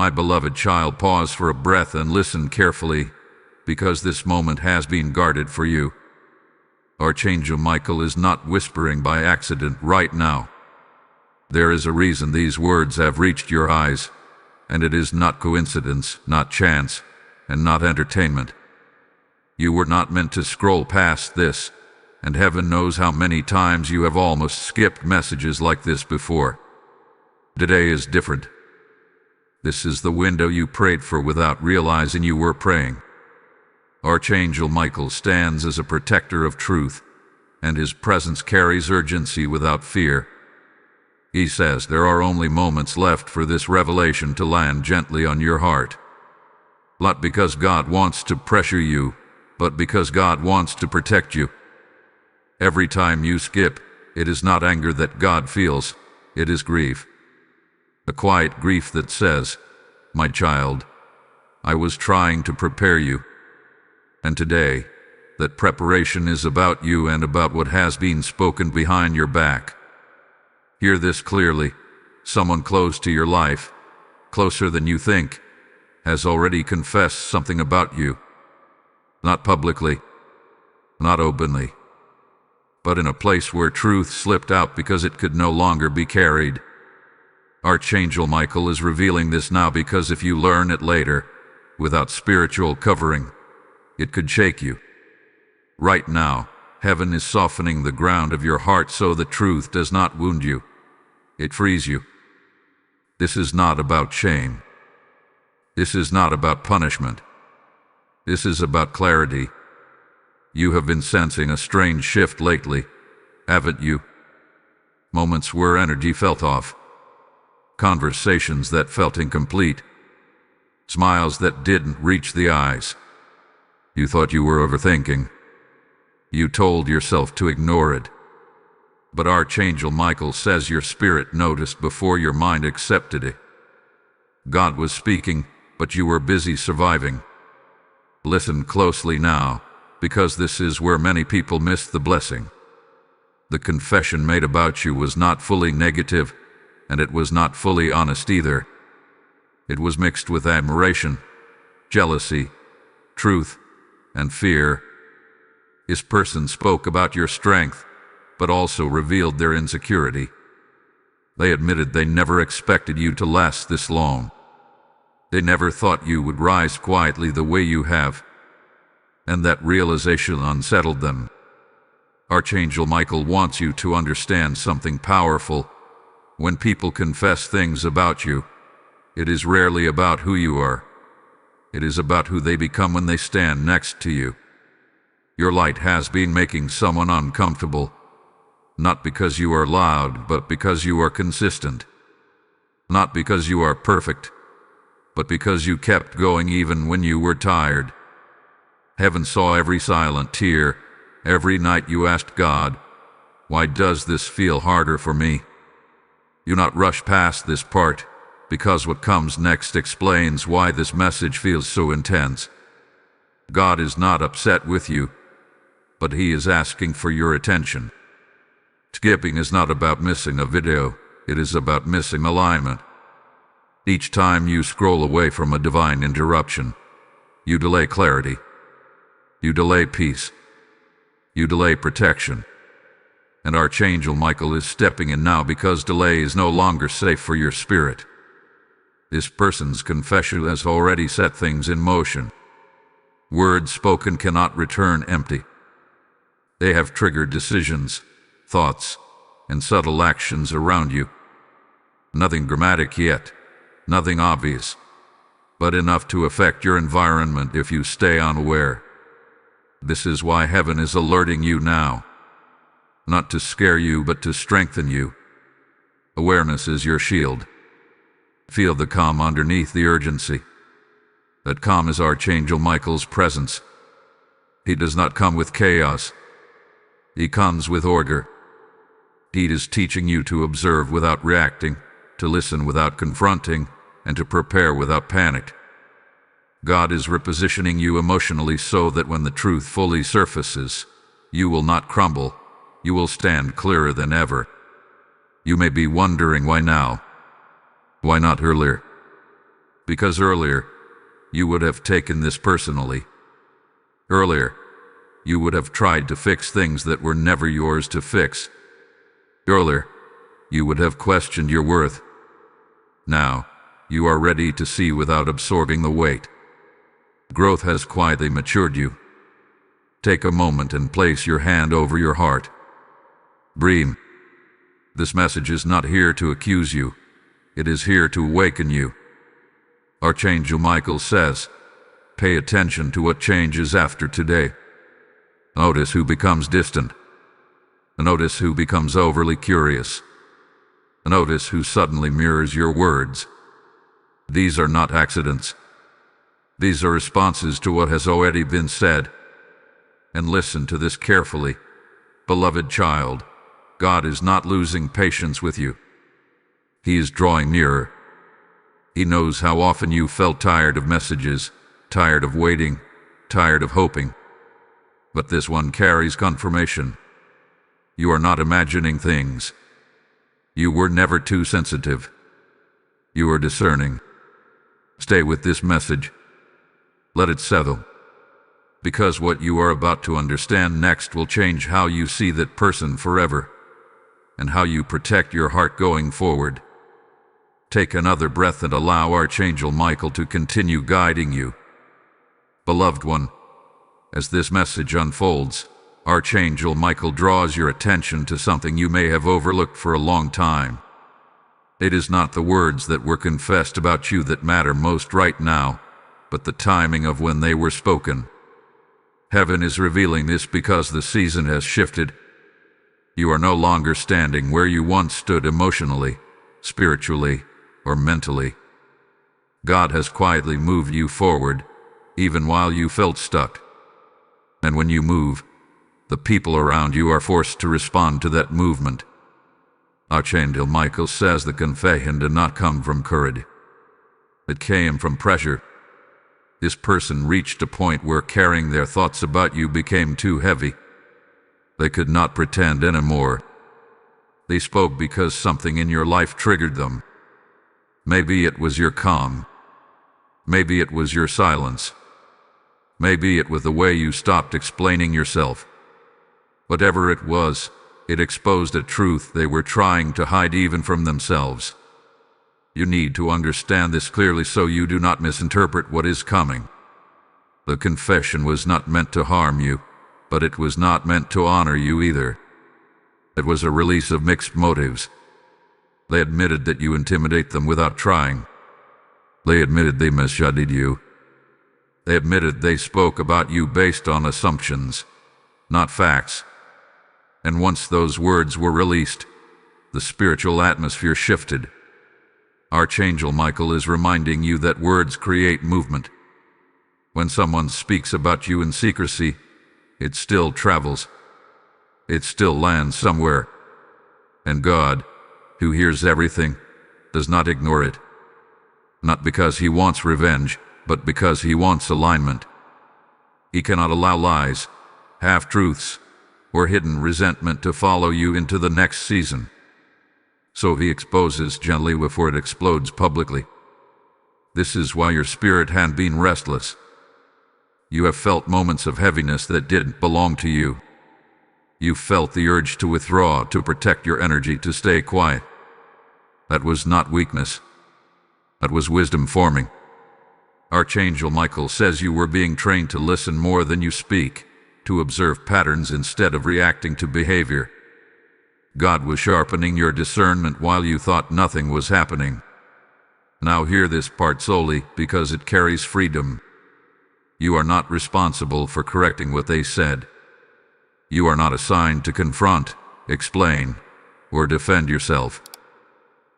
My beloved child, pause for a breath and listen carefully, because this moment has been guarded for you. Archangel Michael is not whispering by accident right now. There is a reason these words have reached your eyes, and it is not coincidence, not chance, and not entertainment. You were not meant to scroll past this, and heaven knows how many times you have almost skipped messages like this before. Today is different. This is the window you prayed for without realizing you were praying. Archangel Michael stands as a protector of truth, and his presence carries urgency without fear. He says there are only moments left for this revelation to land gently on your heart. Not because God wants to pressure you, but because God wants to protect you. Every time you skip, it is not anger that God feels, it is grief. A quiet grief that says, "My child, I was trying to prepare you." And today, that preparation is about you and about what has been spoken behind your back. Hear this clearly. Someone close to your life, closer than you think, has already confessed something about you. Not publicly, not openly, but in a place where truth slipped out because it could no longer be carried. Archangel Michael is revealing this now because if you learn it later, without spiritual covering, it could shake you. Right now, heaven is softening the ground of your heart so the truth does not wound you. It frees you. This is not about shame. This is not about punishment. This is about clarity. You have been sensing a strange shift lately, haven't you? Moments where energy felt off. Conversations that felt incomplete. Smiles that didn't reach the eyes. You thought you were overthinking. You told yourself to ignore it. But Archangel Michael says your spirit noticed before your mind accepted it. God was speaking, but you were busy surviving. Listen closely now, because this is where many people miss the blessing. The confession made about you was not fully negative, and it was not fully honest either. It was mixed with admiration, jealousy, truth, and fear. This person spoke about your strength, but also revealed their insecurity. They admitted they never expected you to last this long. They never thought you would rise quietly the way you have, and that realization unsettled them. Archangel Michael wants you to understand something powerful. When people confess things about you, it is rarely about who you are. It is about who they become when they stand next to you. Your light has been making someone uncomfortable, not because you are loud, but because you are consistent. Not because you are perfect, but because you kept going even when you were tired. Heaven saw every silent tear, every night you asked God, "Why does this feel harder for me?" You not rush past this part, because what comes next explains why this message feels so intense. God is not upset with you, but He is asking for your attention. Skipping is not about missing a video, it is about missing alignment. Each time you scroll away from a divine interruption, you delay clarity. You delay peace. You delay protection. And Archangel Michael is stepping in now because delay is no longer safe for your spirit. This person's confession has already set things in motion. Words spoken cannot return empty. They have triggered decisions, thoughts, and subtle actions around you. Nothing dramatic yet, nothing obvious, but enough to affect your environment if you stay unaware. This is why heaven is alerting you now. Not to scare you, but to strengthen you. Awareness is your shield. Feel the calm underneath the urgency. That calm is Archangel Michael's presence. He does not come with chaos. He comes with order. He is teaching you to observe without reacting, to listen without confronting, and to prepare without panic. God is repositioning you emotionally so that when the truth fully surfaces, you will not crumble. You will stand clearer than ever. You may be wondering why now? Why not earlier? because earlier you would have taken this personally. Earlier, you would have tried to fix things that were never yours to fix. Earlier, you would have questioned your worth. Now, you are ready to see without absorbing the weight. Growth has quietly matured you. Take a moment and place your hand over your heart. Breathe. This message is not here to accuse you. It is here to awaken you. Archangel Michael says, pay attention to what changes after today. Notice who becomes distant. Notice who becomes overly curious. Notice who suddenly mirrors your words. These are not accidents. These are responses to what has already been said. And listen to this carefully. Beloved child, God is not losing patience with you. He is drawing nearer. He knows how often you felt tired of messages, tired of waiting, tired of hoping. But this one carries confirmation. You are not imagining things. You were never too sensitive. You are discerning. Stay with this message. Let it settle. Because what you are about to understand next will change how you see that person forever, and how you protect your heart going forward. Take another breath and allow Archangel Michael to continue guiding you. Beloved one, as this message unfolds, Archangel Michael draws your attention to something you may have overlooked for a long time. It is not the words that were confessed about you that matter most right now, but the timing of when they were spoken. Heaven is revealing this because the season has shifted. You are no longer standing where you once stood emotionally, spiritually, or mentally. God has quietly moved you forward, even while you felt stuck. And when you move, the people around you are forced to respond to that movement. Archangel Michael says the confession did not come from courage. It came from pressure. This person reached a point where carrying their thoughts about you became too heavy. They could not pretend anymore. They spoke because something in your life triggered them. Maybe it was your calm. Maybe it was your silence. Maybe it was the way you stopped explaining yourself. Whatever it was, it exposed a truth they were trying to hide even from themselves. You need to understand this clearly so you do not misinterpret what is coming. The confession was not meant to harm you, but it was not meant to honor you either. It was a release of mixed motives. They admitted that you intimidate them without trying. They admitted they misjudged you. They admitted they spoke about you based on assumptions, not facts. And once those words were released, the spiritual atmosphere shifted. Archangel Michael is reminding you that words create movement. When someone speaks about you in secrecy, it still travels. It still lands somewhere. And God, who hears everything, does not ignore it. Not because he wants revenge, but because he wants alignment. He cannot allow lies, half-truths, or hidden resentment to follow you into the next season. So he exposes gently before it explodes publicly. This is why your spirit has been restless. You have felt moments of heaviness that didn't belong to you. You felt the urge to withdraw, to protect your energy, to stay quiet. That was not weakness. That was wisdom forming. Archangel Michael says you were being trained to listen more than you speak, to observe patterns instead of reacting to behavior. God was sharpening your discernment while you thought nothing was happening. Now hear this part solely because it carries freedom. You are not responsible for correcting what they said. You are not assigned to confront, explain, or defend yourself.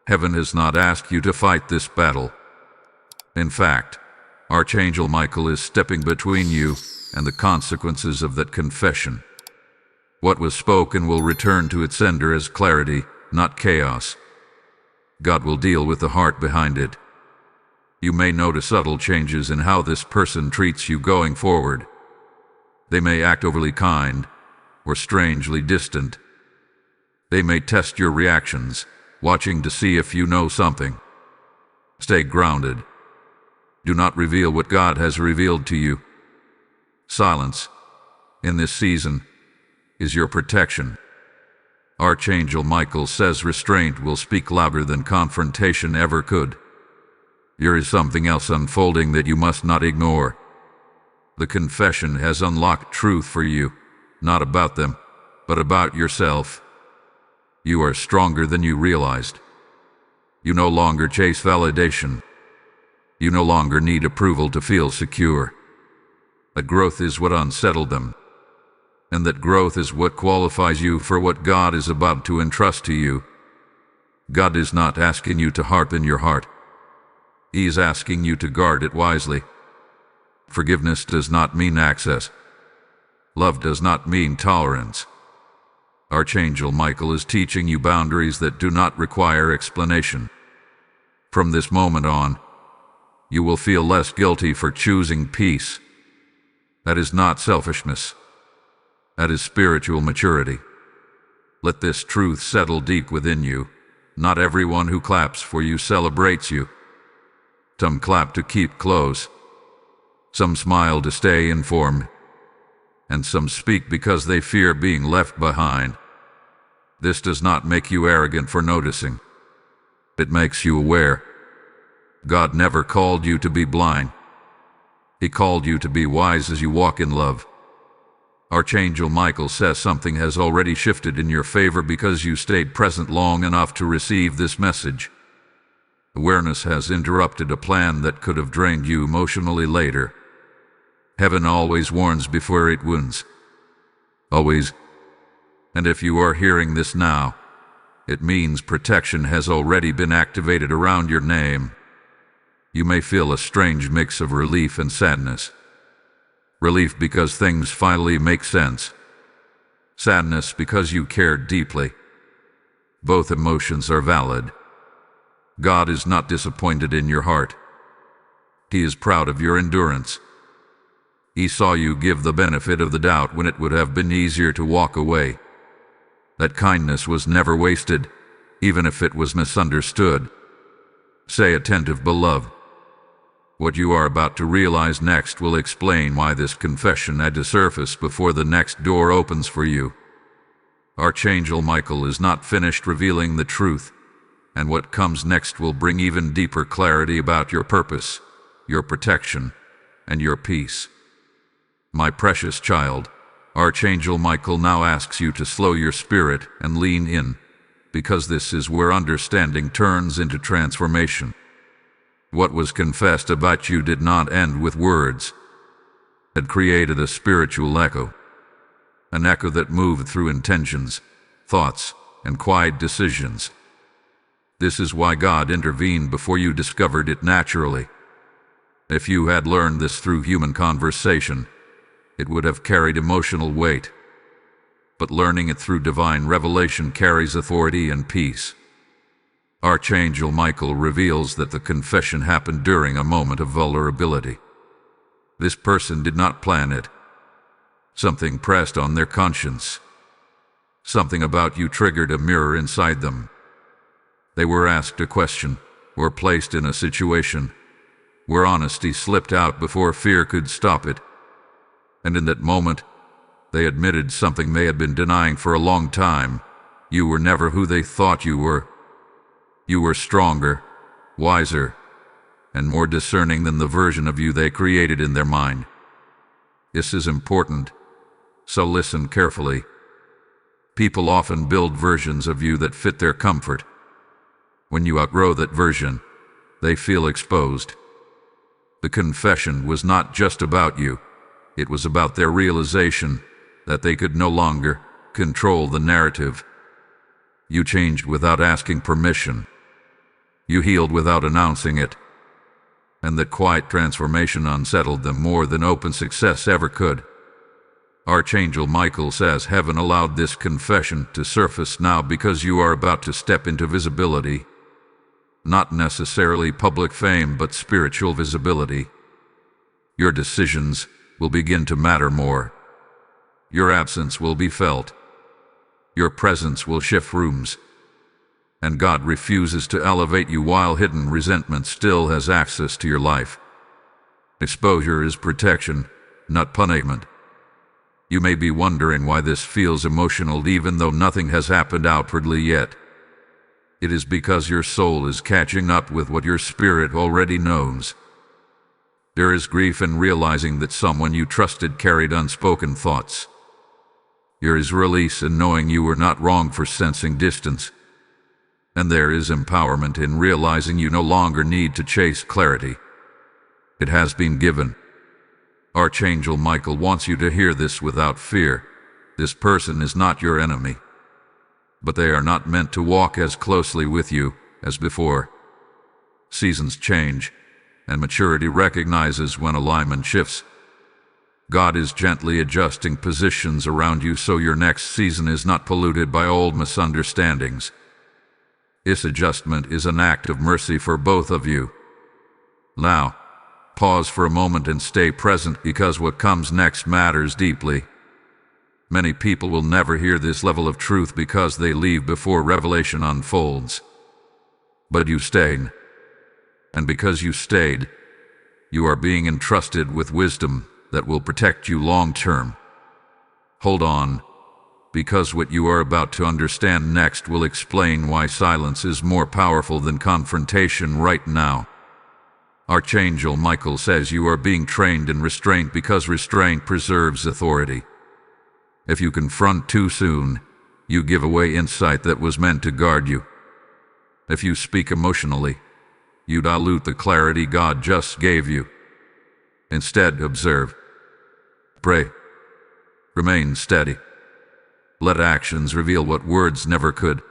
Heaven has not asked you to fight this battle. In fact, Archangel Michael is stepping between you and the consequences of that confession. What was spoken will return to its sender as clarity, not chaos. God will deal with the heart behind it. You may notice subtle changes in how this person treats you going forward. They may act overly kind or strangely distant. They may test your reactions, watching to see if you know something. Stay grounded. Do not reveal what God has revealed to you. Silence, in this season, is your protection. Archangel Michael says restraint will speak louder than confrontation ever could. There is something else unfolding that you must not ignore. The confession has unlocked truth for you, not about them, but about yourself. You are stronger than you realized. You no longer chase validation. You no longer need approval to feel secure. That growth is what unsettled them, and that growth is what qualifies you for what God is about to entrust to you. God is not asking you to harden your heart. He is asking you to guard it wisely. Forgiveness does not mean access. Love does not mean tolerance. Archangel Michael is teaching you boundaries that do not require explanation. From this moment on, you will feel less guilty for choosing peace. That is not selfishness. That is spiritual maturity. Let this truth settle deep within you. Not everyone who claps for you celebrates you. Some clap to keep close. Some smile to stay informed. And some speak because they fear being left behind. This does not make you arrogant for noticing. It makes you aware. God never called you to be blind. He called you to be wise as you walk in love. Archangel Michael says something has already shifted in your favor because you stayed present long enough to receive this message. Awareness has interrupted a plan that could have drained you emotionally later. Heaven always warns before it wounds. Always. And if you are hearing this now, it means protection has already been activated around your name. You may feel a strange mix of relief and sadness. Relief because things finally make sense. Sadness because you cared deeply. Both emotions are valid. God is not disappointed in your heart. He is proud of your endurance. He saw you give the benefit of the doubt when it would have been easier to walk away. That kindness was never wasted, even if it was misunderstood. Say attentive, beloved. What you are about to realize next will explain why this confession had to surface before the next door opens for you. Archangel Michael is not finished revealing the truth, and what comes next will bring even deeper clarity about your purpose, your protection, and your peace. My precious child, Archangel Michael now asks you to slow your spirit and lean in, because this is where understanding turns into transformation. What was confessed about you did not end with words. It created a spiritual echo, an echo that moved through intentions, thoughts, and quiet decisions. This is why God intervened before you discovered it naturally. If you had learned this through human conversation, it would have carried emotional weight. But learning it through divine revelation carries authority and peace. Archangel Michael reveals that the confession happened during a moment of vulnerability. This person did not plan it. Something pressed on their conscience. Something about you triggered a mirror inside them. They were asked a question, or placed in a situation, where honesty slipped out before fear could stop it. And in that moment, they admitted something they had been denying for a long time. You were never who they thought you were. You were stronger, wiser, and more discerning than the version of you they created in their mind. This is important, so listen carefully. People often build versions of you that fit their comfort. When you outgrow that version, they feel exposed. The confession was not just about you. It was about their realization that they could no longer control the narrative. You changed without asking permission. You healed without announcing it. And that quiet transformation unsettled them more than open success ever could. Archangel Michael says heaven allowed this confession to surface now because you are about to step into visibility. Not necessarily public fame, but spiritual visibility. Your decisions will begin to matter more. Your absence will be felt. Your presence will shift rooms. And God refuses to elevate you while hidden resentment still has access to your life. Exposure is protection, not punishment. You may be wondering why this feels emotional even though nothing has happened outwardly yet. It is because your soul is catching up with what your spirit already knows. There is grief in realizing that someone you trusted carried unspoken thoughts. There is release in knowing you were not wrong for sensing distance. And there is empowerment in realizing you no longer need to chase clarity. It has been given. Archangel Michael wants you to hear this without fear. This person is not your enemy. But they are not meant to walk as closely with you as before. Seasons change, and maturity recognizes when alignment shifts. God is gently adjusting positions around you so your next season is not polluted by old misunderstandings. This adjustment is an act of mercy for both of you. Now, pause for a moment and stay present because what comes next matters deeply. Many people will never hear this level of truth because they leave before revelation unfolds. But you stayed. And because you stayed, you are being entrusted with wisdom that will protect you long term. Hold on, because what you are about to understand next will explain why silence is more powerful than confrontation right now. Archangel Michael says you are being trained in restraint because restraint preserves authority. If you confront too soon, you give away insight that was meant to guard you. If you speak emotionally, you dilute the clarity God just gave you. Instead, observe. Pray. Remain steady. Let actions reveal what words never could.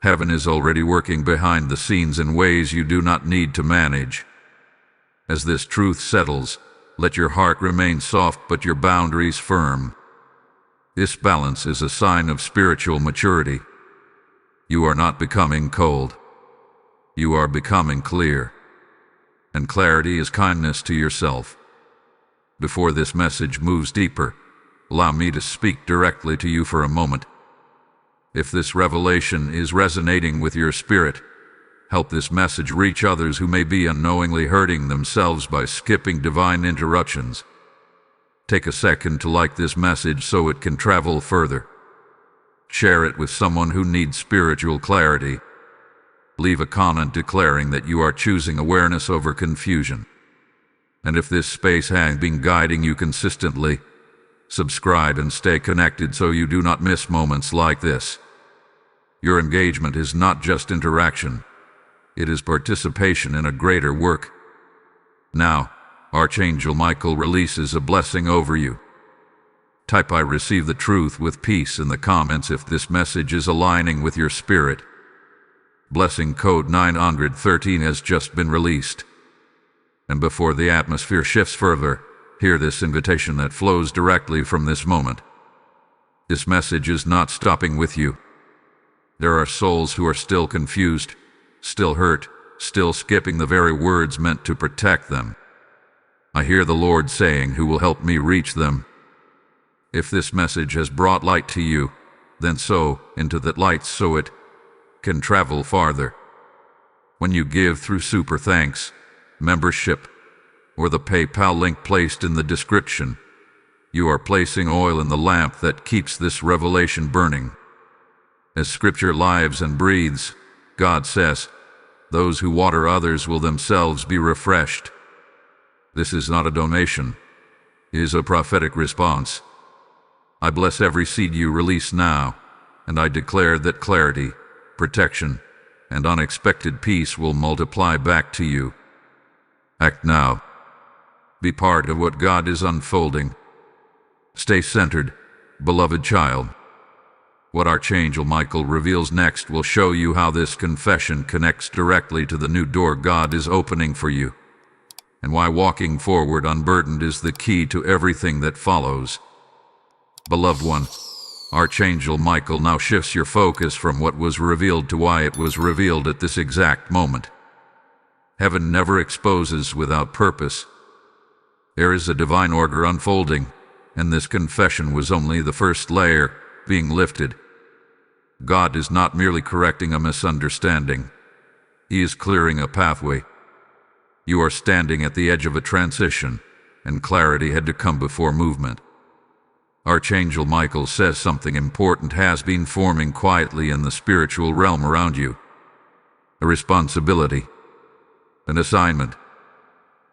Heaven is already working behind the scenes in ways you do not need to manage. As this truth settles, let your heart remain soft but your boundaries firm. This balance is a sign of spiritual maturity. You are not becoming cold. You are becoming clear. And clarity is kindness to yourself. Before this message moves deeper, allow me to speak directly to you for a moment. If this revelation is resonating with your spirit, help this message reach others who may be unknowingly hurting themselves by skipping divine interruptions. Take a second to like this message so it can travel further. Share it with someone who needs spiritual clarity. Leave a comment declaring that you are choosing awareness over confusion. And if this space has been guiding you consistently, subscribe and stay connected so you do not miss moments like this. Your engagement is not just interaction. It is participation in a greater work. Now, Archangel Michael releases a blessing over you. Type "I receive the truth" with peace in the comments if this message is aligning with your spirit. Blessing code 913 has just been released. And before the atmosphere shifts further, hear this invitation that flows directly from this moment. This message is not stopping with you. There are souls who are still confused, still hurt, still skipping the very words meant to protect them. I hear the Lord saying, "Who will help me reach them?" If this message has brought light to you, then sow into that light so it can travel farther. When you give through super thanks, membership, or the PayPal link placed in the description, you are placing oil in the lamp that keeps this revelation burning. As Scripture lives and breathes, God says, "Those who water others will themselves be refreshed." This is not a donation. It is a prophetic response. I bless every seed you release now, and I declare that clarity, protection, and unexpected peace will multiply back to you. Act now. Be part of what God is unfolding. Stay centered, beloved child. What Archangel Michael reveals next will show you how this confession connects directly to the new door God is opening for you, and why walking forward unburdened is the key to everything that follows. Beloved one, Archangel Michael now shifts your focus from what was revealed to why it was revealed at this exact moment. Heaven never exposes without purpose. There is a divine order unfolding, and this confession was only the first layer being lifted. God is not merely correcting a misunderstanding. He is clearing a pathway. You are standing at the edge of a transition, and clarity had to come before movement. Archangel Michael says something important has been forming quietly in the spiritual realm around you. A responsibility, an assignment,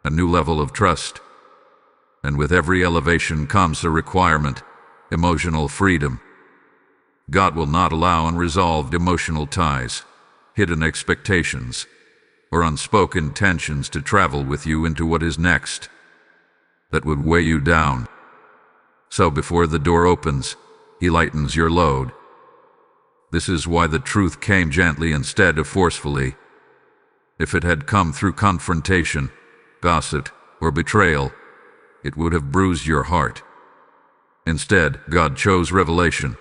a new level of trust. And with every elevation comes a requirement, emotional freedom. God will not allow unresolved emotional ties, hidden expectations, or unspoken tensions to travel with you into what is next. That would weigh you down. So before the door opens, He lightens your load. This is why the truth came gently instead of forcefully. If it had come through confrontation, gossip, or betrayal, it would have bruised your heart. Instead, God chose revelation.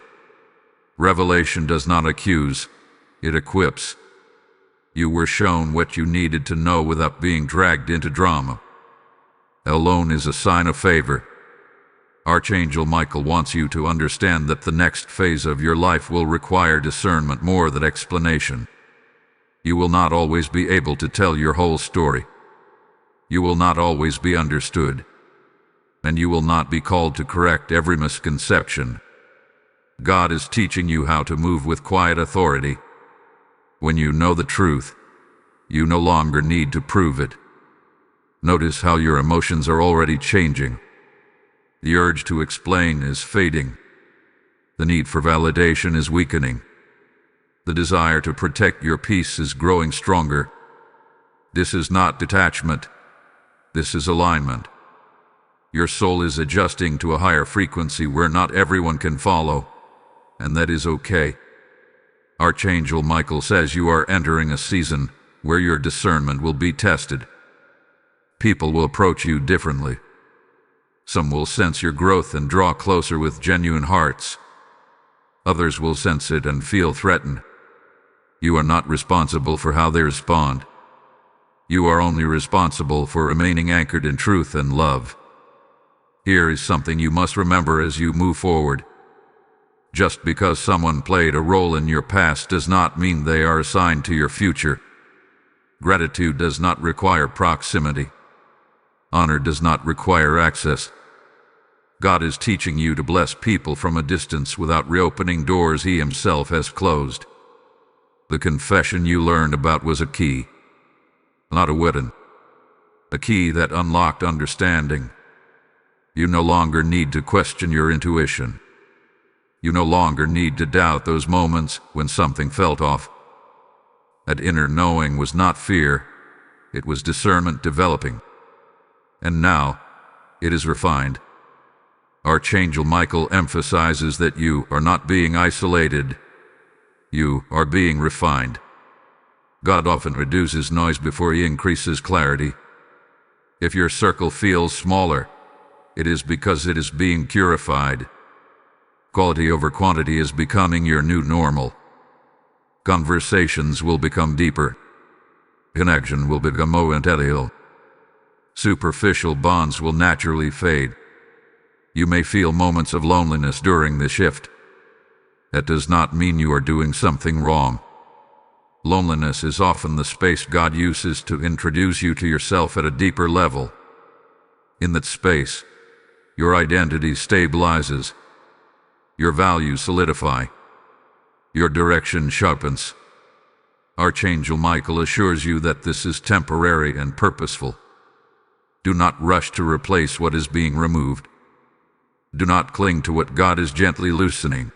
Revelation does not accuse, it equips. You were shown what you needed to know without being dragged into drama. Alone is a sign of favor. Archangel Michael wants you to understand that the next phase of your life will require discernment more than explanation. You will not always be able to tell your whole story. You will not always be understood. And you will not be called to correct every misconception. God is teaching you how to move with quiet authority. When you know the truth, you no longer need to prove it. Notice how your emotions are already changing. The urge to explain is fading. The need for validation is weakening. The desire to protect your peace is growing stronger. This is not detachment. This is alignment. Your soul is adjusting to a higher frequency where not everyone can follow, and that is okay. Archangel Michael says you are entering a season where your discernment will be tested. People will approach you differently. Some will sense your growth and draw closer with genuine hearts. Others will sense it and feel threatened. You are not responsible for how they respond. You are only responsible for remaining anchored in truth and love. Here is something you must remember as you move forward. Just because someone played a role in your past does not mean they are assigned to your future. Gratitude does not require proximity. Honor does not require access. God is teaching you to bless people from a distance without reopening doors He Himself has closed. The confession you learned about was a key, not a weapon. A key that unlocked understanding. You no longer need to question your intuition. You no longer need to doubt those moments when something felt off. That inner knowing was not fear, it was discernment developing. And now, it is refined. Archangel Michael emphasizes that you are not being isolated. You are being refined. God often reduces noise before He increases clarity. If your circle feels smaller, it is because it is being purified. Quality over quantity is becoming your new normal. Conversations will become deeper. Connection will become more intelligent. Superficial bonds will naturally fade. You may feel moments of loneliness during the shift. That does not mean you are doing something wrong. Loneliness is often the space God uses to introduce you to yourself at a deeper level. In that space, your identity stabilizes. Your values solidify. Your direction sharpens. Archangel Michael assures you that this is temporary and purposeful. Do not rush to replace what is being removed. Do not cling to what God is gently loosening.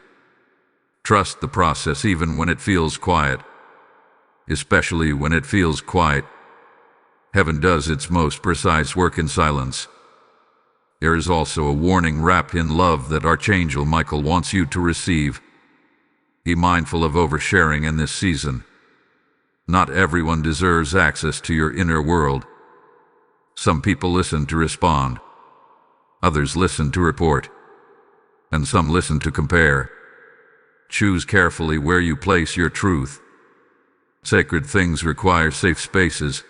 Trust the process even when it feels quiet. Especially when it feels quiet. Heaven does its most precise work in silence. There is also a warning wrapped in love that Archangel Michael wants you to receive. Be mindful of oversharing in this season. Not everyone deserves access to your inner world. Some people listen to respond. Others listen to report. And some listen to compare. Choose carefully where you place your truth. Sacred things require safe spaces.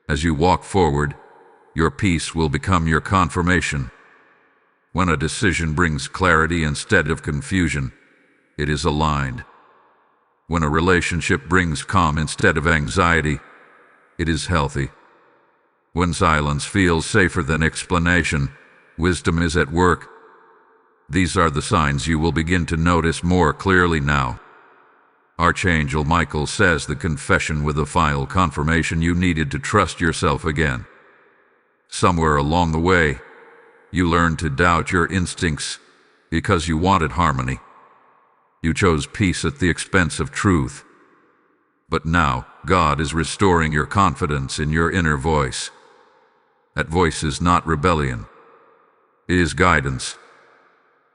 As you walk forward, your peace will become your confirmation. When a decision brings clarity instead of confusion, it is aligned. When a relationship brings calm instead of anxiety, it is healthy. When silence feels safer than explanation, wisdom is at work. These are the signs you will begin to notice more clearly now. Archangel Michael says the confession with the final confirmation you needed to trust yourself again. Somewhere along the way, you learned to doubt your instincts because you wanted harmony. You chose peace at the expense of truth. But now, God is restoring your confidence in your inner voice. That voice is not rebellion. It is guidance.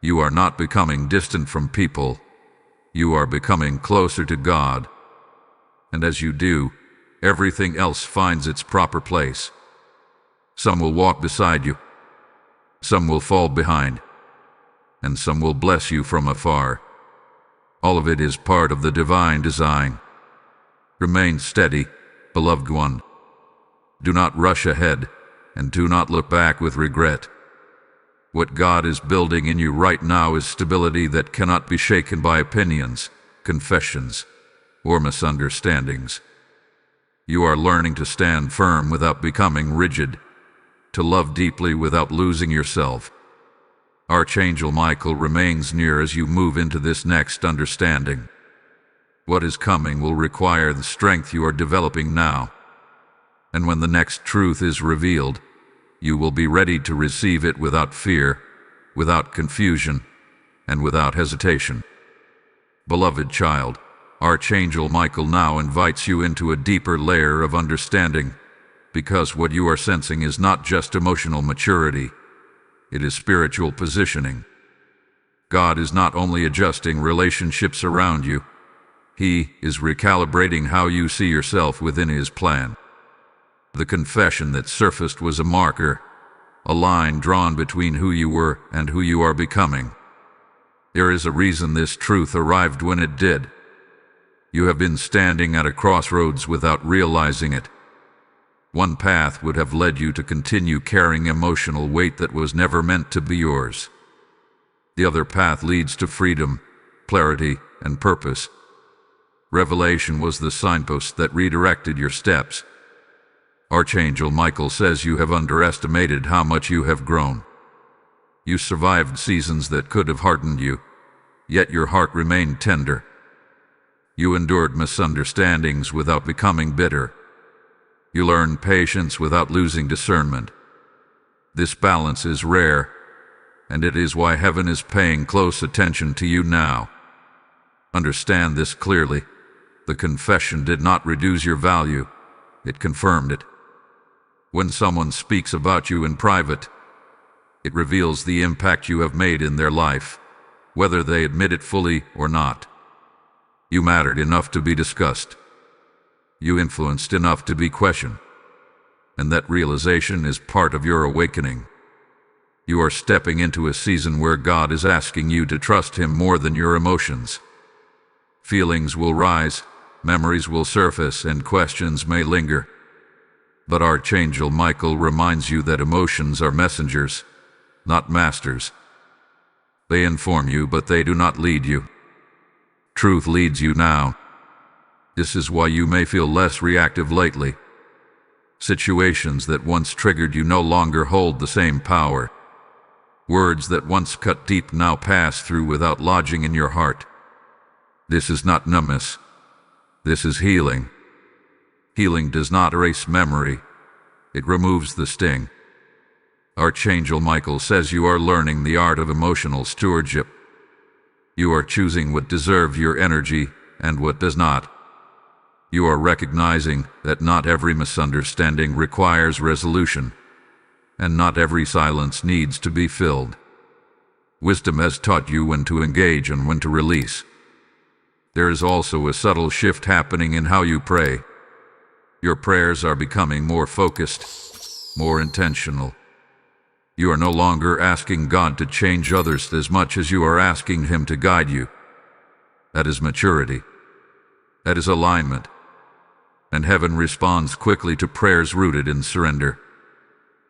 You are not becoming distant from people. You are becoming closer to God. And as you do, everything else finds its proper place. Some will walk beside you. Some will fall behind. And some will bless you from afar. All of it is part of the divine design. Remain steady, beloved one. Do not rush ahead, and do not look back with regret. What God is building in you right now is stability that cannot be shaken by opinions, confessions, or misunderstandings. You are learning to stand firm without becoming rigid, to love deeply without losing yourself. Archangel Michael remains near as you move into this next understanding. What is coming will require the strength you are developing now. And when the next truth is revealed, you will be ready to receive it without fear, without confusion, and without hesitation. Beloved child, Archangel Michael now invites you into a deeper layer of understanding, because what you are sensing is not just emotional maturity, it is spiritual positioning. God is not only adjusting relationships around you, He is recalibrating how you see yourself within His plan. The confession that surfaced was a marker, a line drawn between who you were and who you are becoming. There is a reason this truth arrived when it did. You have been standing at a crossroads without realizing it. One path would have led you to continue carrying emotional weight that was never meant to be yours. The other path leads to freedom, clarity, and purpose. Revelation was the signpost that redirected your steps. Archangel Michael says you have underestimated how much you have grown. You survived seasons that could have hardened you, yet your heart remained tender. You endured misunderstandings without becoming bitter. You learned patience without losing discernment. This balance is rare, and it is why heaven is paying close attention to you now. Understand this clearly. The confession did not reduce your value, it confirmed it. When someone speaks about you in private, it reveals the impact you have made in their life, whether they admit it fully or not. You mattered enough to be discussed. You influenced enough to be questioned. And that realization is part of your awakening. You are stepping into a season where God is asking you to trust Him more than your emotions. Feelings will rise, memories will surface, and questions may linger. But Archangel Michael reminds you that emotions are messengers, not masters. They inform you, but they do not lead you. Truth leads you now. This is why you may feel less reactive lately. Situations that once triggered you no longer hold the same power. Words that once cut deep now pass through without lodging in your heart. This is not numbness. This is healing. Healing does not erase memory. It removes the sting. Archangel Michael says you are learning the art of emotional stewardship. You are choosing what deserves your energy and what does not. You are recognizing that not every misunderstanding requires resolution, and not every silence needs to be filled. Wisdom has taught you when to engage and when to release. There is also a subtle shift happening in how you pray. Your prayers are becoming more focused, more intentional. You are no longer asking God to change others as much as you are asking Him to guide you. That is maturity. That is alignment. And heaven responds quickly to prayers rooted in surrender.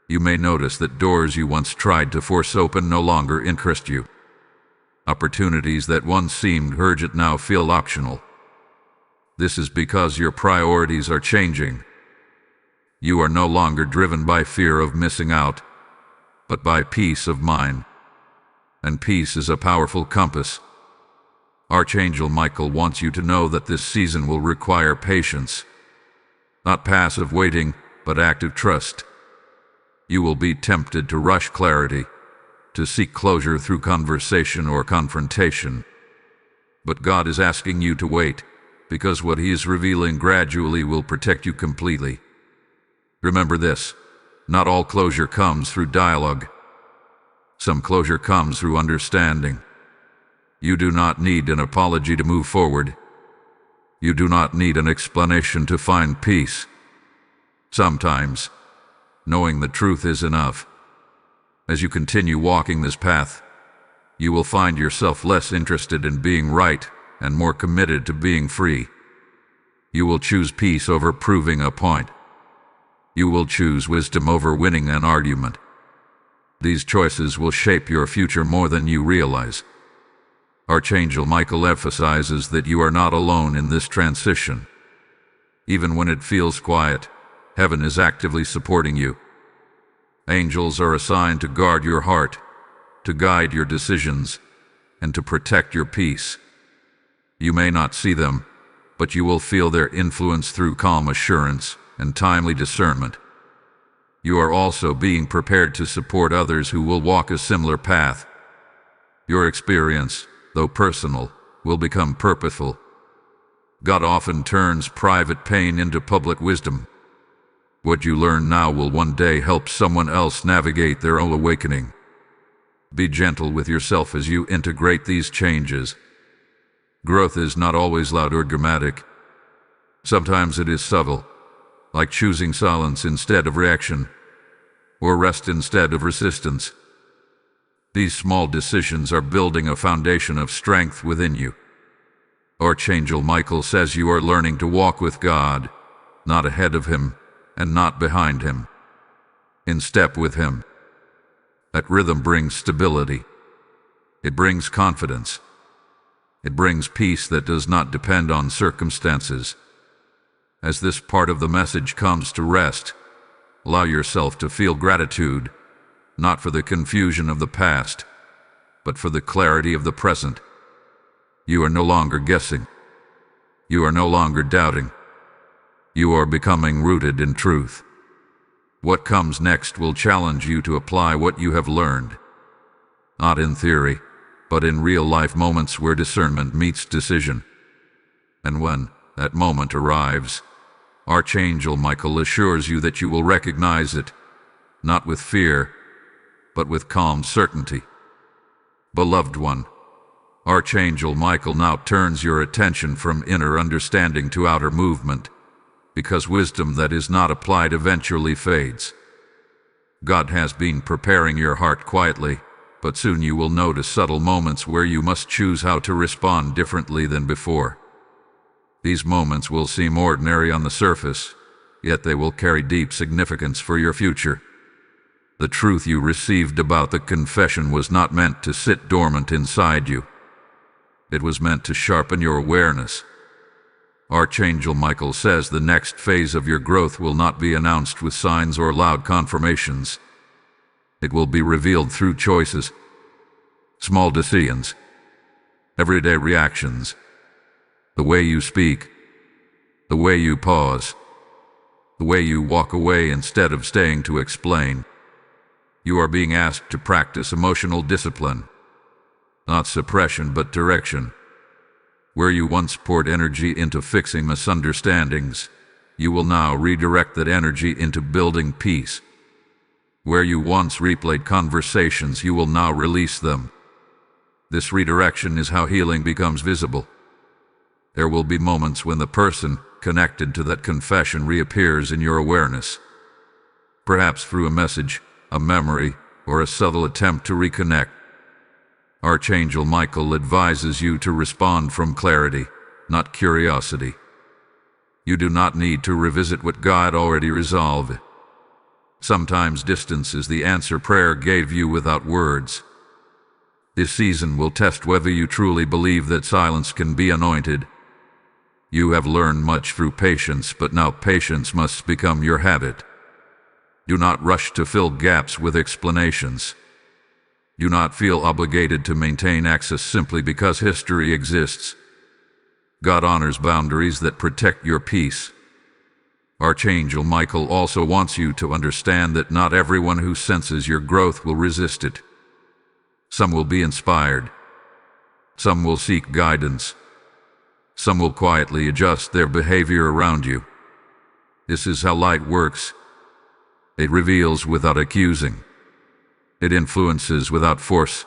You may notice that doors you once tried to force open no longer interest you. Opportunities that once seemed urgent now feel optional. This is because your priorities are changing. You are no longer driven by fear of missing out, but by peace of mind. And peace is a powerful compass. Archangel Michael wants you to know that this season will require patience. Not passive waiting, but active trust. You will be tempted to rush clarity, to seek closure through conversation or confrontation. But God is asking you to wait, because what He is revealing gradually will protect you completely. Remember this: not all closure comes through dialogue. Some closure comes through understanding. You do not need an apology to move forward. You do not need an explanation to find peace. Sometimes, knowing the truth is enough. As you continue walking this path, you will find yourself less interested in being right and more committed to being free. You will choose peace over proving a point. You will choose wisdom over winning an argument. These choices will shape your future more than you realize. Archangel Michael emphasizes that you are not alone in this transition. Even when it feels quiet, heaven is actively supporting you. Angels are assigned to guard your heart, to guide your decisions, and to protect your peace. You may not see them, but you will feel their influence through calm assurance and timely discernment. You are also being prepared to support others who will walk a similar path. Your experience, though personal, will become purposeful. God often turns private pain into public wisdom. What you learn now will one day help someone else navigate their own awakening. Be gentle with yourself as you integrate these changes. Growth is not always loud or dramatic. Sometimes it is subtle, like choosing silence instead of reaction, or rest instead of resistance. These small decisions are building a foundation of strength within you. Archangel Michael says you are learning to walk with God, not ahead of Him and not behind Him. In step with Him. That rhythm brings stability. It brings confidence. It brings peace that does not depend on circumstances. As this part of the message comes to rest, allow yourself to feel gratitude, not for the confusion of the past, but for the clarity of the present. You are no longer guessing. You are no longer doubting. You are becoming rooted in truth. What comes next will challenge you to apply what you have learned. Not in theory, but in real-life moments where discernment meets decision. And when that moment arrives, Archangel Michael assures you that you will recognize it, not with fear, but with calm certainty. Beloved one, Archangel Michael now turns your attention from inner understanding to outer movement, because wisdom that is not applied eventually fades. God has been preparing your heart quietly, but soon you will notice subtle moments where you must choose how to respond differently than before. These moments will seem ordinary on the surface, yet they will carry deep significance for your future. The truth you received about the confession was not meant to sit dormant inside you. It was meant to sharpen your awareness. Archangel Michael says the next phase of your growth will not be announced with signs or loud confirmations. It will be revealed through choices, small decisions, everyday reactions, the way you speak, the way you pause, the way you walk away instead of staying to explain. You are being asked to practice emotional discipline, not suppression but direction. Where you once poured energy into fixing misunderstandings, you will now redirect that energy into building peace. Where you once replayed conversations, you will now release them. This redirection is how healing becomes visible. There will be moments when the person connected to that confession reappears in your awareness. Perhaps through a message, a memory, or a subtle attempt to reconnect. Archangel Michael advises you to respond from clarity, not curiosity. You do not need to revisit what God already resolved. Sometimes distance is the answer prayer gave you without words. This season will test whether you truly believe that silence can be anointed. You have learned much through patience, but now patience must become your habit. Do not rush to fill gaps with explanations. Do not feel obligated to maintain access simply because history exists. God honors boundaries that protect your peace. Archangel Michael also wants you to understand that not everyone who senses your growth will resist it. Some will be inspired. Some will seek guidance. Some will quietly adjust their behavior around you. This is how light works. It reveals without accusing. It influences without force.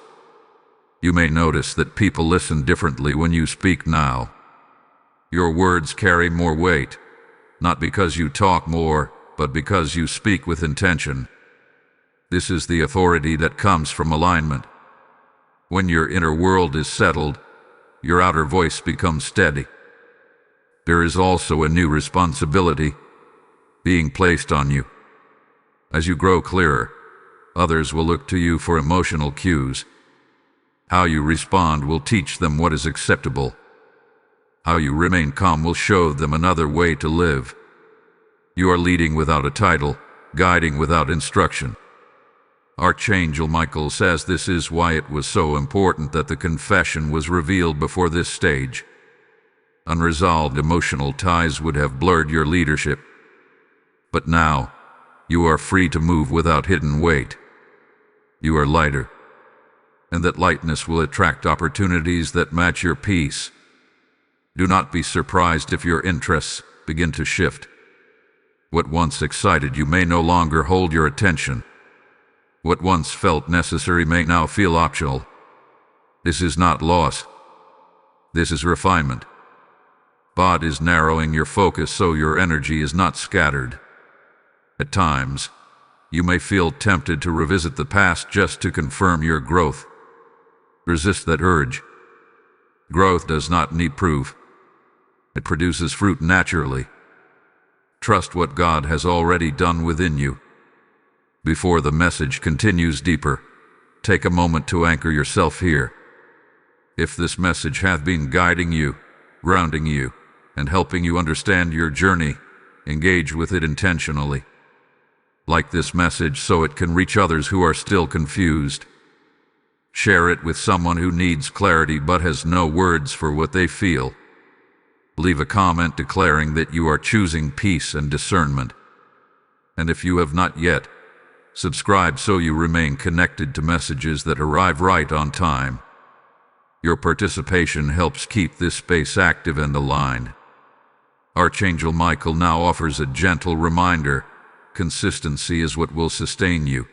You may notice that people listen differently when you speak now. Your words carry more weight, not because you talk more, but because you speak with intention. This is the authority that comes from alignment. When your inner world is settled, your outer voice becomes steady. There is also a new responsibility being placed on you. As you grow clearer, others will look to you for emotional cues. How you respond will teach them what is acceptable. How you remain calm will show them another way to live. You are leading without a title, guiding without instruction. Archangel Michael says this is why it was so important that the confession was revealed before this stage. Unresolved emotional ties would have blurred your leadership. But now, you are free to move without hidden weight. You are lighter, and that lightness will attract opportunities that match your peace. Do not be surprised if your interests begin to shift. What once excited you may no longer hold your attention. What once felt necessary may now feel optional. This is not loss. This is refinement. God is narrowing your focus so your energy is not scattered. At times, you may feel tempted to revisit the past just to confirm your growth. Resist that urge. Growth does not need proof. It produces fruit naturally. Trust what God has already done within you. Before the message continues deeper, take a moment to anchor yourself here. If this message hath been guiding you, grounding you, and helping you understand your journey, engage with it intentionally. Like this message so it can reach others who are still confused. Share it with someone who needs clarity but has no words for what they feel. Leave a comment declaring that you are choosing peace and discernment. And if you have not yet, subscribe so you remain connected to messages that arrive right on time. Your participation helps keep this space active and aligned. Archangel Michael now offers a gentle reminder: consistency is what will sustain you.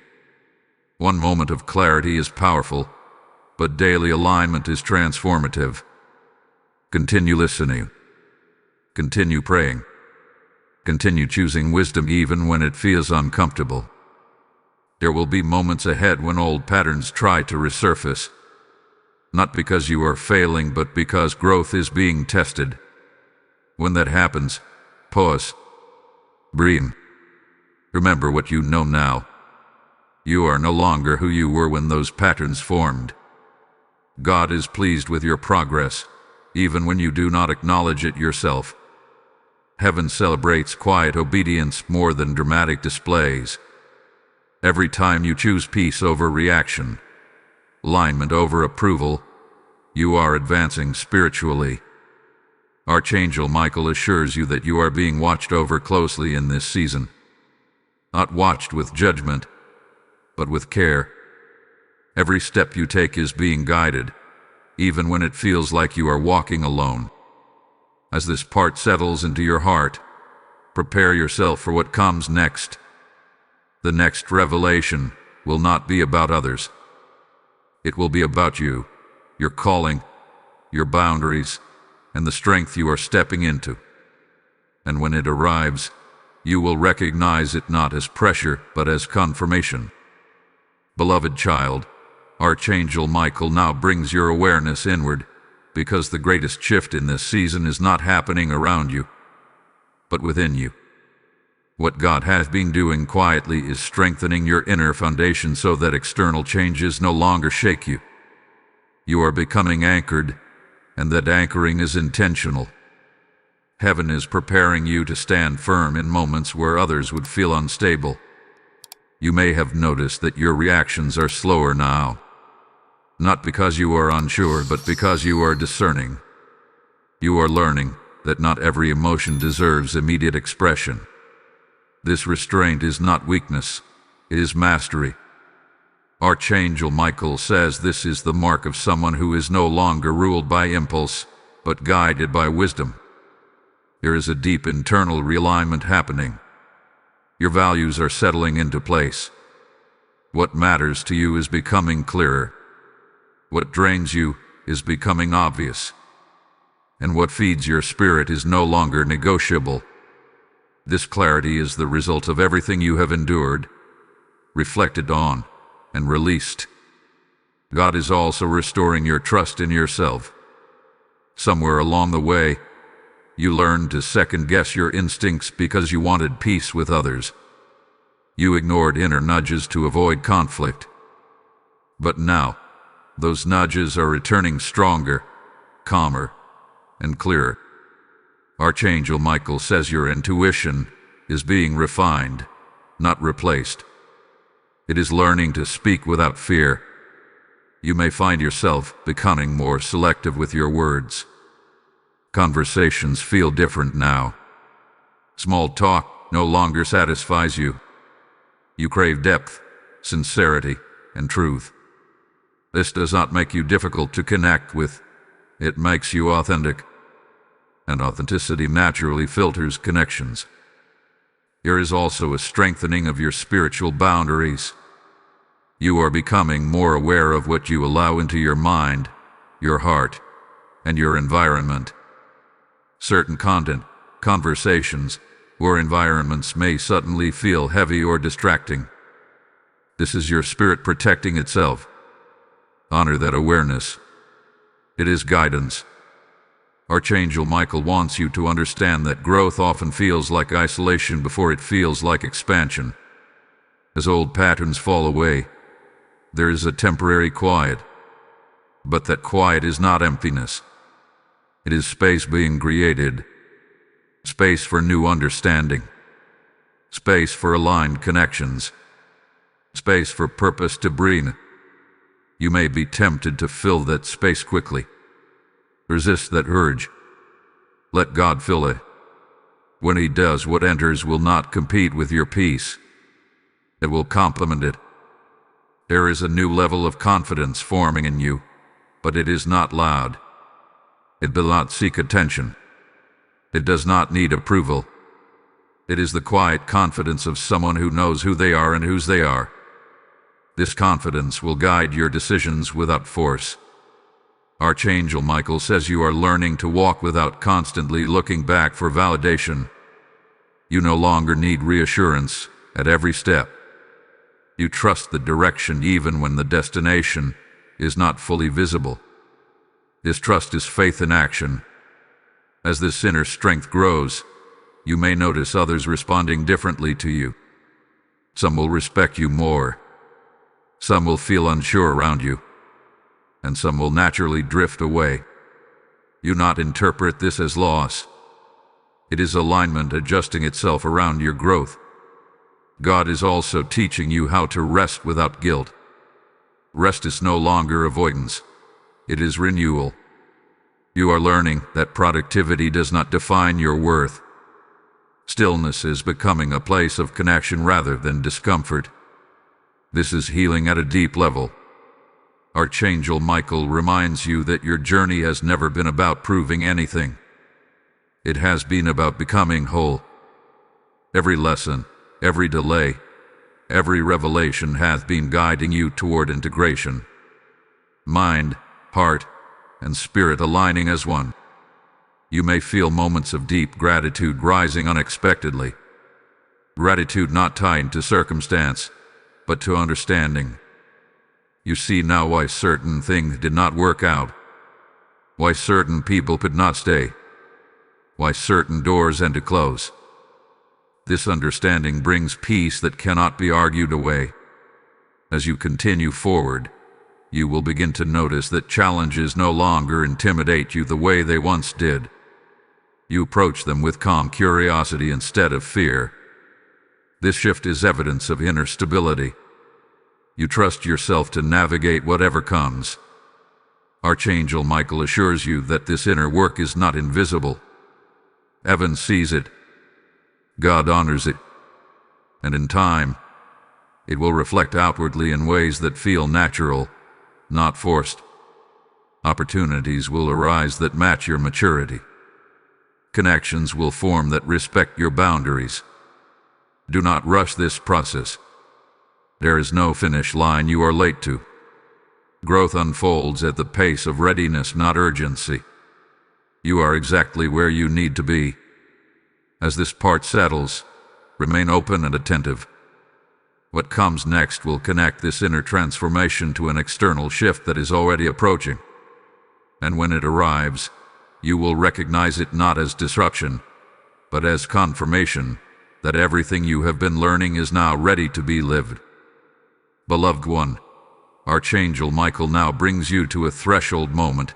One moment of clarity is powerful, but daily alignment is transformative. Continue listening. Continue praying. Continue choosing wisdom even when it feels uncomfortable. There will be moments ahead when old patterns try to resurface. Not because you are failing, but because growth is being tested. When that happens, pause. Breathe. Remember what you know now. You are no longer who you were when those patterns formed. God is pleased with your progress, even when you do not acknowledge it yourself. Heaven celebrates quiet obedience more than dramatic displays. Every time you choose peace over reaction, alignment over approval, you are advancing spiritually. Archangel Michael assures you that you are being watched over closely in this season. Not watched with judgment, but with care. Every step you take is being guided, even when it feels like you are walking alone. As this part settles into your heart, prepare yourself for what comes next. The next revelation will not be about others. It will be about you, your calling, your boundaries, and the strength you are stepping into. And when it arrives, you will recognize it not as pressure, but as confirmation. Beloved child, Archangel Michael now brings your awareness inward, because the greatest shift in this season is not happening around you, but within you. What God has been doing quietly is strengthening your inner foundation so that external changes no longer shake you. You are becoming anchored, and that anchoring is intentional. Heaven is preparing you to stand firm in moments where others would feel unstable. You may have noticed that your reactions are slower now. Not because you are unsure, but because you are discerning. You are learning that not every emotion deserves immediate expression. This restraint is not weakness, it is mastery. Archangel Michael says this is the mark of someone who is no longer ruled by impulse, but guided by wisdom. There is a deep internal realignment happening. Your values are settling into place. What matters to you is becoming clearer. What drains you is becoming obvious. And what feeds your spirit is no longer negotiable. This clarity is the result of everything you have endured, reflected on, and released. God is also restoring your trust in yourself. Somewhere along the way, you learned to second-guess your instincts because you wanted peace with others. You ignored inner nudges to avoid conflict. But now, those nudges are returning stronger, calmer, and clearer. Archangel Michael says your intuition is being refined, not replaced. It is learning to speak without fear. You may find yourself becoming more selective with your words. Conversations feel different now. Small talk no longer satisfies you. You crave depth, sincerity, and truth. This does not make you difficult to connect with. It makes you authentic. And authenticity naturally filters connections. There is also a strengthening of your spiritual boundaries. You are becoming more aware of what you allow into your mind, your heart, and your environment. Certain content, conversations, or environments may suddenly feel heavy or distracting. This is your spirit protecting itself. Honor that awareness. It is guidance. Archangel Michael wants you to understand that growth often feels like isolation before it feels like expansion. As old patterns fall away, there is a temporary quiet. But that quiet is not emptiness. It is space being created. Space for new understanding. Space for aligned connections. Space for purpose to breathe. You may be tempted to fill that space quickly. Resist that urge. Let God fill it. When He does, what enters will not compete with your peace. It will complement it. There is a new level of confidence forming in you, but it is not loud. It will not seek attention. It does not need approval. It is the quiet confidence of someone who knows who they are and whose they are. This confidence will guide your decisions without force. Archangel Michael says you are learning to walk without constantly looking back for validation. You no longer need reassurance at every step. You trust the direction even when the destination is not fully visible. This trust is faith in action. As this inner strength grows, you may notice others responding differently to you. Some will respect you more. Some will feel unsure around you. And some will naturally drift away. You not interpret this as loss. It is alignment adjusting itself around your growth. God is also teaching you how to rest without guilt. Rest is no longer avoidance. It is renewal. You are learning that productivity does not define your worth. Stillness is becoming a place of connection rather than discomfort. This is healing at a deep level. Archangel Michael reminds you that your journey has never been about proving anything. It has been about becoming whole. Every lesson, every delay, every revelation hath been guiding you toward integration. Mind, heart, and spirit aligning as one. You may feel moments of deep gratitude rising unexpectedly. Gratitude not tied to circumstance, but to understanding. You see now why certain things did not work out, why certain people could not stay, why certain doors had to close. This understanding brings peace that cannot be argued away. As you continue forward, you will begin to notice that challenges no longer intimidate you the way they once did. You approach them with calm curiosity instead of fear. This shift is evidence of inner stability. You trust yourself to navigate whatever comes. Archangel Michael assures you that this inner work is not invisible. Heaven sees it. God honors it. And in time, it will reflect outwardly in ways that feel natural, not forced. Opportunities will arise that match your maturity. Connections will form that respect your boundaries. Do not rush this process. There is no finish line you are late to. Growth unfolds at the pace of readiness, not urgency. You are exactly where you need to be. As this part settles, remain open and attentive. What comes next will connect this inner transformation to an external shift that is already approaching. And when it arrives, you will recognize it not as disruption, but as confirmation that everything you have been learning is now ready to be lived. Beloved one, Archangel Michael now brings you to a threshold moment,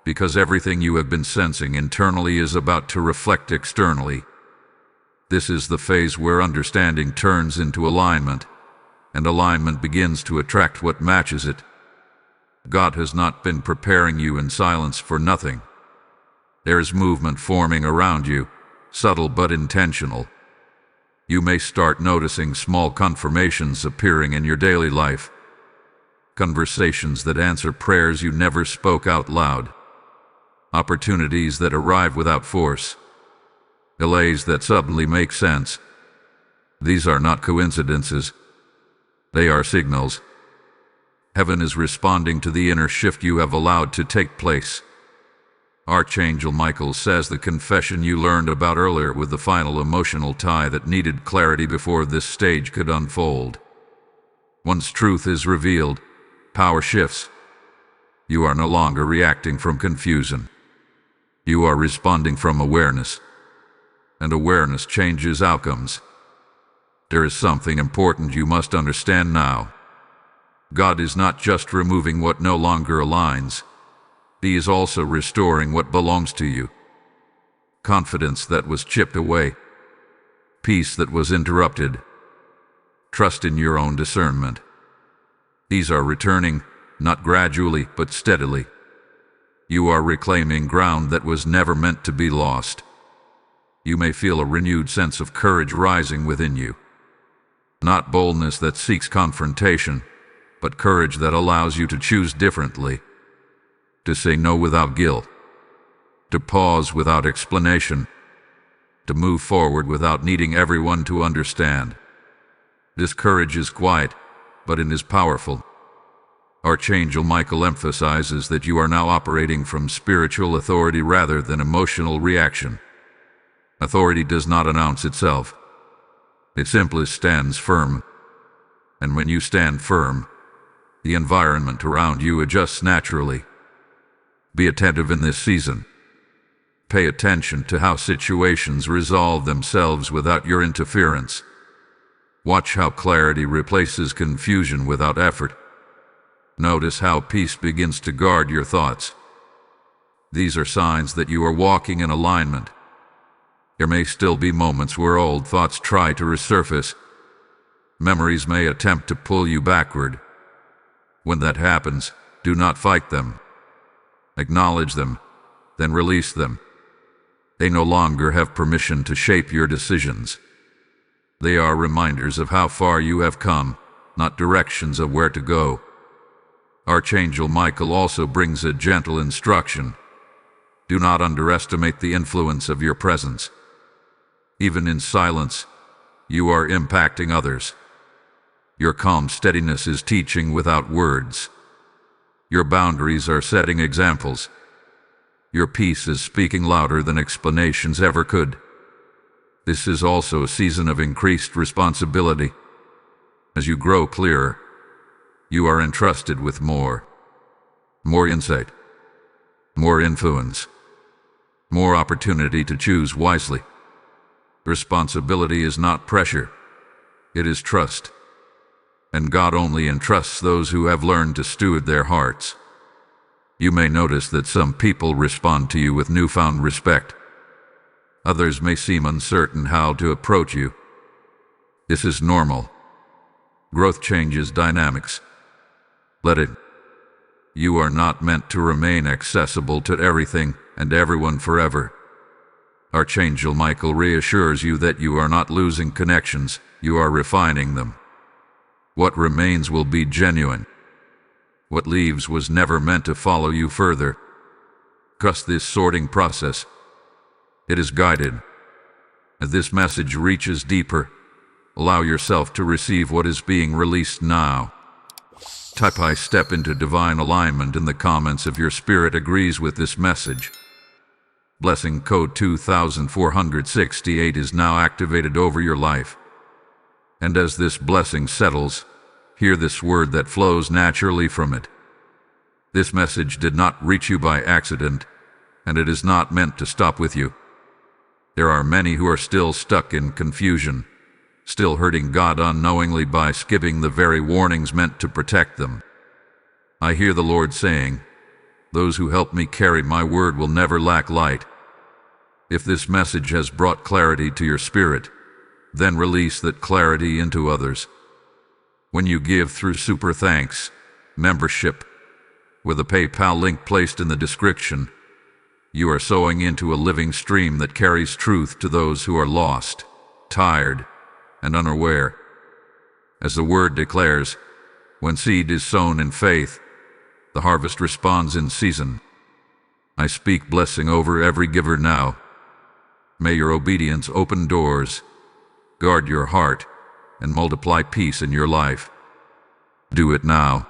because everything you have been sensing internally is about to reflect externally. This is the phase where understanding turns into alignment, and alignment begins to attract what matches it. God has not been preparing you in silence for nothing. There is movement forming around you, subtle but intentional. You may start noticing small confirmations appearing in your daily life. Conversations that answer prayers you never spoke out loud. Opportunities that arrive without force. Delays that suddenly make sense. These are not coincidences. They are signals. Heaven is responding to the inner shift you have allowed to take place. Archangel Michael says the confession you learned about earlier with the final emotional tie that needed clarity before this stage could unfold. Once truth is revealed, power shifts. You are no longer reacting from confusion. You are responding from awareness. And awareness changes outcomes. There is something important you must understand now. God is not just removing what no longer aligns. He is also restoring what belongs to you. Confidence that was chipped away. Peace that was interrupted. Trust in your own discernment. These are returning, not gradually, but steadily. You are reclaiming ground that was never meant to be lost. You may feel a renewed sense of courage rising within you. Not boldness that seeks confrontation, but courage that allows you to choose differently. To say no without guilt. To pause without explanation. To move forward without needing everyone to understand. This courage is quiet, but it is powerful. Archangel Michael emphasizes that you are now operating from spiritual authority rather than emotional reaction. Authority does not announce itself. It simply stands firm. And when you stand firm, the environment around you adjusts naturally. Be attentive in this season. Pay attention to how situations resolve themselves without your interference. Watch how clarity replaces confusion without effort. Notice how peace begins to guard your thoughts. These are signs that you are walking in alignment. There may still be moments where old thoughts try to resurface. Memories may attempt to pull you backward. When that happens, do not fight them. Acknowledge them, then release them. They no longer have permission to shape your decisions. They are reminders of how far you have come, not directions of where to go. Archangel Michael also brings a gentle instruction. Do not underestimate the influence of your presence. Even in silence, you are impacting others. Your calm steadiness is teaching without words. Your boundaries are setting examples. Your peace is speaking louder than explanations ever could. This is also a season of increased responsibility. As you grow clearer, you are entrusted with more insight, more influence, more opportunity to choose wisely. Responsibility is not pressure, it is trust. And God only entrusts those who have learned to steward their hearts. You may notice that some people respond to you with newfound respect. Others may seem uncertain how to approach you. This is normal. Growth changes dynamics. Let it. You are not meant to remain accessible to everything and everyone forever. Archangel Michael reassures you that you are not losing connections, you are refining them. What remains will be genuine. What leaves was never meant to follow you further. Trust this sorting process. It is guided. As this message reaches deeper, allow yourself to receive what is being released now. Type "I step into divine alignment" in the comments if your spirit agrees with this message. Blessing code 2468 is now activated over your life. And as this blessing settles, hear this word that flows naturally from it. This message did not reach you by accident, and it is not meant to stop with you. There are many who are still stuck in confusion, still hurting God unknowingly by skipping the very warnings meant to protect them. I hear the Lord saying, "Those who help me carry my word will never lack light." If this message has brought clarity to your spirit, then release that clarity into others. When you give through Super Thanks membership, with a PayPal link placed in the description, you are sowing into a living stream that carries truth to those who are lost, tired, and unaware. As the word declares, when seed is sown in faith, the harvest responds in season. I speak blessing over every giver now. May your obedience open doors, guard your heart, and multiply peace in your life. Do it now.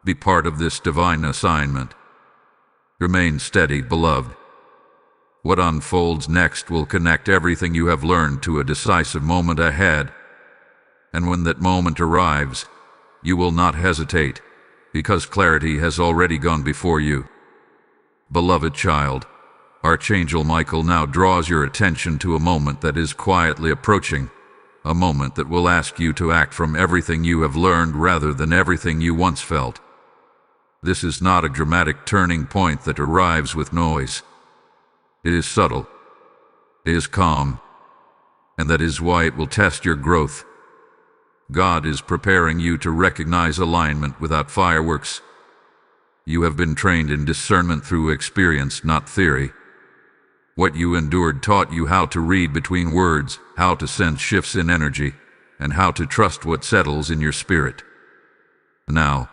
Be part of this divine assignment. Remain steady, beloved. What unfolds next will connect everything you have learned to a decisive moment ahead. And when that moment arrives, you will not hesitate, because clarity has already gone before you. Beloved child, Archangel Michael now draws your attention to a moment that is quietly approaching, a moment that will ask you to act from everything you have learned rather than everything you once felt. This is not a dramatic turning point that arrives with noise. It is subtle. It is calm. And that is why it will test your growth. God is preparing you to recognize alignment without fireworks. You have been trained in discernment through experience, not theory. What you endured taught you how to read between words, how to sense shifts in energy, and how to trust what settles in your spirit. Now,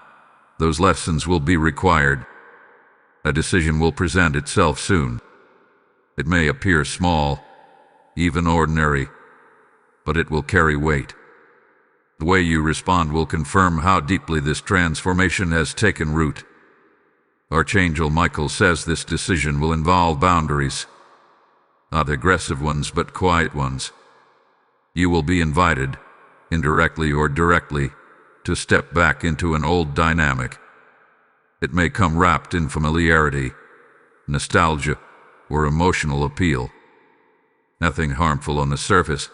those lessons will be required. A decision will present itself soon. It may appear small, even ordinary, but it will carry weight. The way you respond will confirm how deeply this transformation has taken root. Archangel Michael says this decision will involve boundaries. Not aggressive ones, but quiet ones. You will be invited, indirectly or directly, to step back into an old dynamic. It may come wrapped in familiarity, nostalgia, or emotional appeal. Nothing harmful on the surface,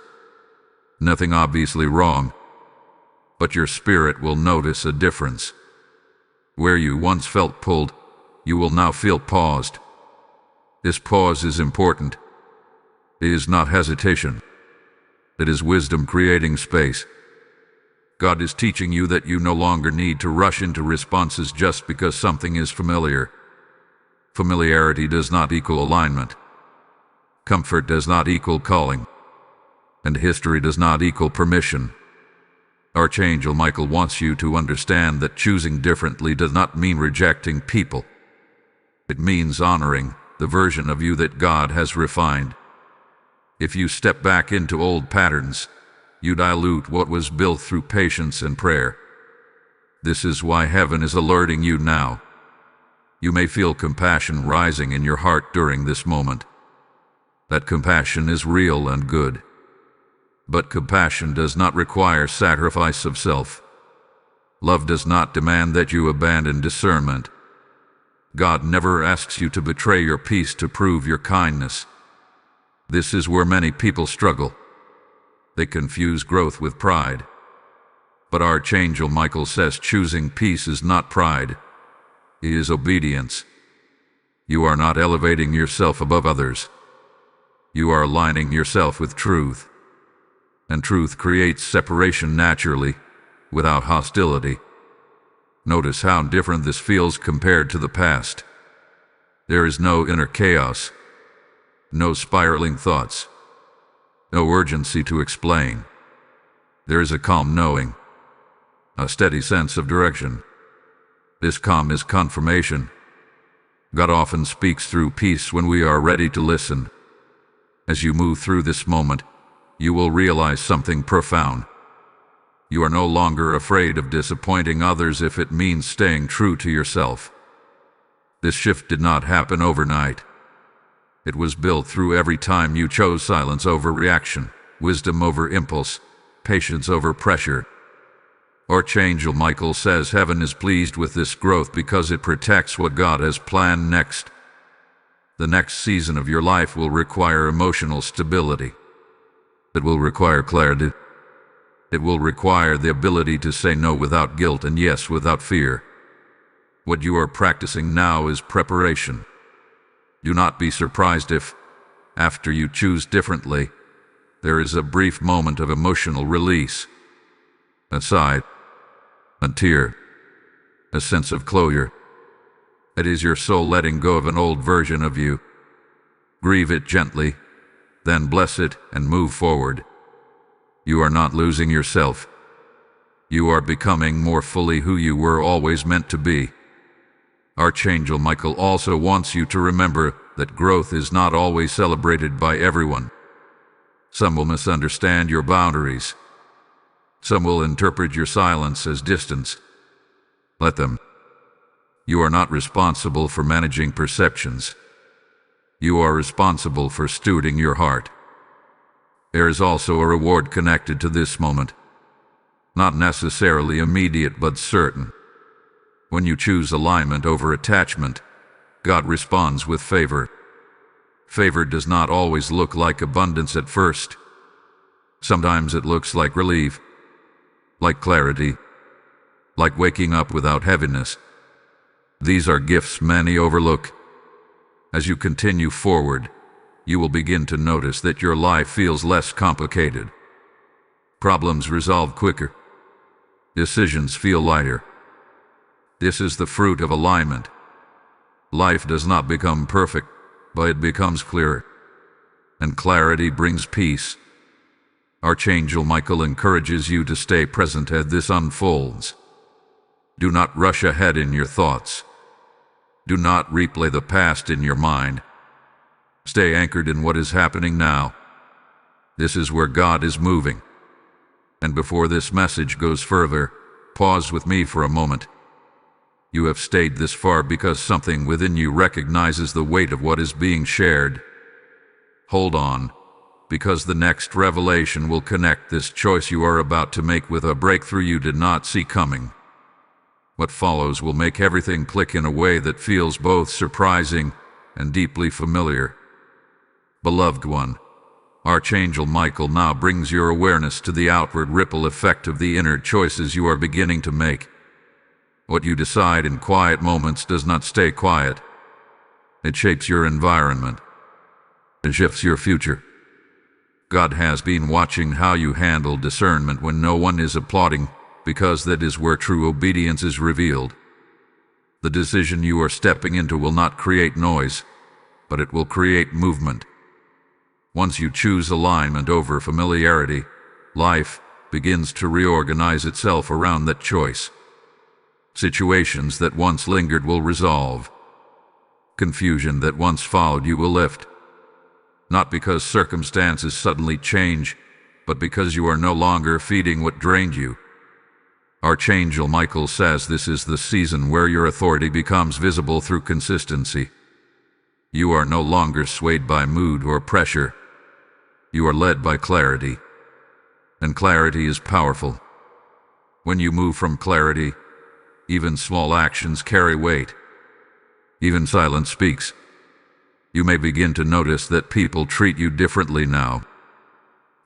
nothing obviously wrong, but your spirit will notice a difference. Where you once felt pulled, you will now feel paused. This pause is important. It is not hesitation. It is wisdom creating space. God is teaching you that you no longer need to rush into responses just because something is familiar. Familiarity does not equal alignment. Comfort does not equal calling. And history does not equal permission. Archangel Michael wants you to understand that choosing differently does not mean rejecting people. It means honoring the version of you that God has refined. If you step back into old patterns, you dilute what was built through patience and prayer. This is why heaven is alerting you now. You may feel compassion rising in your heart during this moment. That compassion is real and good. But compassion does not require sacrifice of self. Love does not demand that you abandon discernment. God never asks you to betray your peace to prove your kindness. This is where many people struggle. They confuse growth with pride. But Archangel Michael says choosing peace is not pride. It is obedience. You are not elevating yourself above others. You are aligning yourself with truth. and truth creates separation naturally, without hostility. Notice how different this feels compared to the past. There is no inner chaos, no spiraling thoughts, no urgency to explain. There is a calm knowing, a steady sense of direction. This calm is confirmation. God often speaks through peace when we are ready to listen. As you move through this moment, you will realize something profound. You are no longer afraid of disappointing others if it means staying true to yourself. This shift did not happen overnight. It was built through every time you chose silence over reaction, wisdom over impulse, patience over pressure. Archangel Michael says heaven is pleased with this growth because it protects what God has planned next. The next season of your life will require emotional stability. It will require clarity. It will require the ability to say no without guilt and yes without fear. What you are practicing now is preparation. Do not be surprised if, after you choose differently, there is a brief moment of emotional release. A sigh, a tear, a sense of closure. It is your soul letting go of an old version of you. Grieve it gently, then bless it and move forward. You are not losing yourself. You are becoming more fully who you were always meant to be. Archangel Michael also wants you to remember that growth is not always celebrated by everyone. Some will misunderstand your boundaries. Some will interpret your silence as distance. Let them. You are not responsible for managing perceptions. You are responsible for stewarding your heart. There is also a reward connected to this moment. Not necessarily immediate but certain. When you choose alignment over attachment, God responds with favor. Favor does not always look like abundance at first. Sometimes it looks like relief, like clarity, like waking up without heaviness. These are gifts many overlook. As you continue forward, you will begin to notice that your life feels less complicated. Problems resolve quicker. Decisions feel lighter. This is the fruit of alignment. Life does not become perfect, but it becomes clearer. And clarity brings peace. Archangel Michael encourages you to stay present as this unfolds. Do not rush ahead in your thoughts. Do not replay the past in your mind. Stay anchored in what is happening now. This is where God is moving. And before this message goes further, pause with me for a moment. You have stayed this far because something within you recognizes the weight of what is being shared. Hold on, because the next revelation will connect this choice you are about to make with a breakthrough you did not see coming. What follows will make everything click in a way that feels both surprising and deeply familiar. Beloved one, Archangel Michael now brings your awareness to the outward ripple effect of the inner choices you are beginning to make. What you decide in quiet moments does not stay quiet. It shapes your environment. It shifts your future. God has been watching how you handle discernment when no one is applauding, because that is where true obedience is revealed. The decision you are stepping into will not create noise, but it will create movement. Once you choose alignment over familiarity, life begins to reorganize itself around that choice. Situations that once lingered will resolve. Confusion that once followed you will lift. Not because circumstances suddenly change, but because you are no longer feeding what drained you. Archangel Michael says this is the season where your authority becomes visible through consistency. You are no longer swayed by mood or pressure. You are led by clarity. And clarity is powerful. When you move from clarity, even small actions carry weight. Even silence speaks. You may begin to notice that people treat you differently now.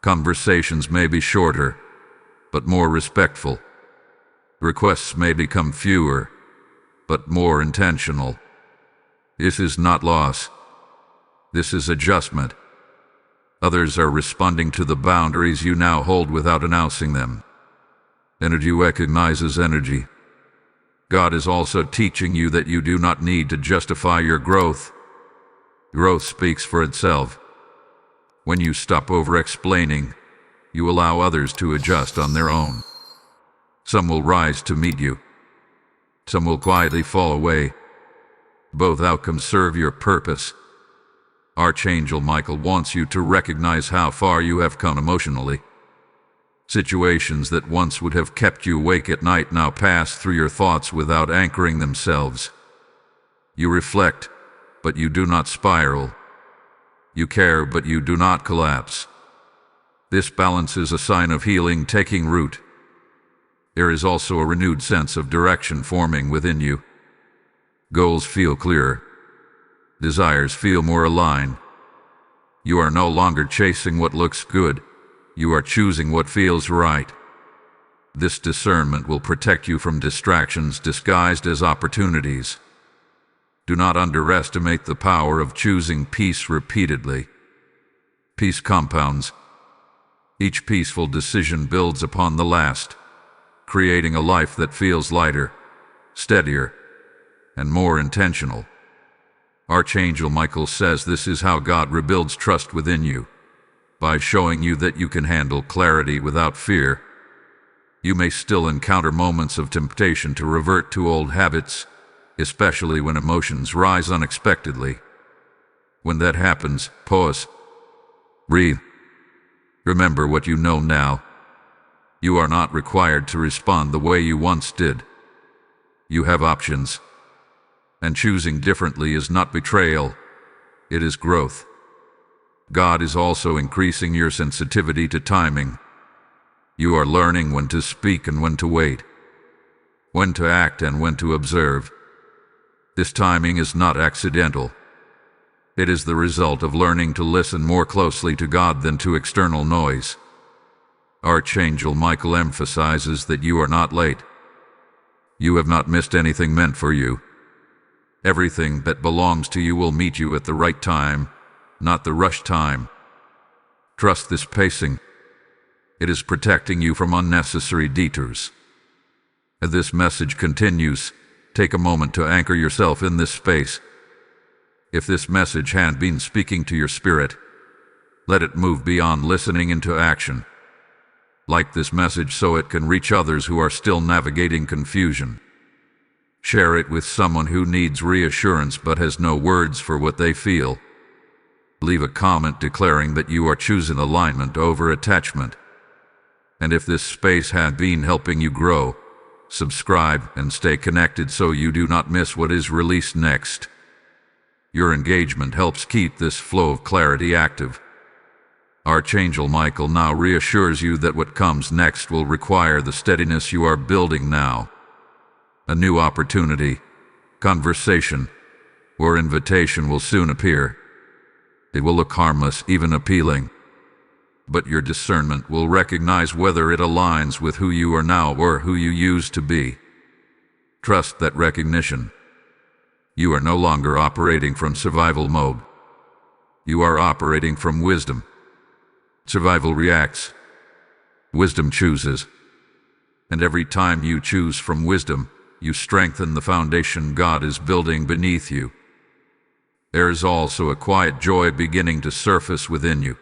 Conversations may be shorter, but more respectful. Requests may become fewer, but more intentional. This is not loss. This is adjustment. Others are responding to the boundaries you now hold without announcing them. Energy recognizes energy. God is also teaching you that you do not need to justify your growth. Growth speaks for itself. When you stop over-explaining, you allow others to adjust on their own. Some will rise to meet you. Some will quietly fall away. Both outcomes serve your purpose. Archangel Michael wants you to recognize how far you have come emotionally. Situations that once would have kept you awake at night now pass through your thoughts without anchoring themselves. You reflect, but you do not spiral. You care, but you do not collapse. This balance is a sign of healing taking root. There is also a renewed sense of direction forming within you. Goals feel clearer. Desires feel more aligned. You are no longer chasing what looks good. You are choosing what feels right. This discernment will protect you from distractions disguised as opportunities. Do not underestimate the power of choosing peace repeatedly. Peace compounds. Each peaceful decision builds upon the last, creating a life that feels lighter, steadier, and more intentional. Archangel Michael says this is how God rebuilds trust within you, by showing you that you can handle clarity without fear. You may still encounter moments of temptation to revert to old habits, especially when emotions rise unexpectedly. When that happens, pause. Breathe. Remember what you know now. You are not required to respond the way you once did. You have options. And choosing differently is not betrayal, it is growth. God is also increasing your sensitivity to timing. You are learning when to speak and when to wait, when to act and when to observe. This timing is not accidental. It is the result of learning to listen more closely to God than to external noise. Archangel Michael emphasizes that you are not late. You have not missed anything meant for you. Everything that belongs to you will meet you at the right time, not the rush time. Trust this pacing. It is protecting you from unnecessary detours. As this message continues, take a moment to anchor yourself in this space. If this message had been speaking to your spirit, let it move beyond listening into action. Like this message so it can reach others who are still navigating confusion. Share it with someone who needs reassurance but has no words for what they feel. Leave a comment declaring that you are choosing alignment over attachment. And if this space had been helping you grow, subscribe and stay connected so you do not miss what is released next. Your engagement helps keep this flow of clarity active. Archangel Michael now reassures you that what comes next will require the steadiness you are building now. A new opportunity, conversation, or invitation will soon appear. It will look harmless, even appealing. But your discernment will recognize whether it aligns with who you are now or who you used to be. Trust that recognition. You are no longer operating from survival mode. You are operating from wisdom. Survival reacts. Wisdom chooses. And every time you choose from wisdom, you strengthen the foundation God is building beneath you. There is also a quiet joy beginning to surface within you.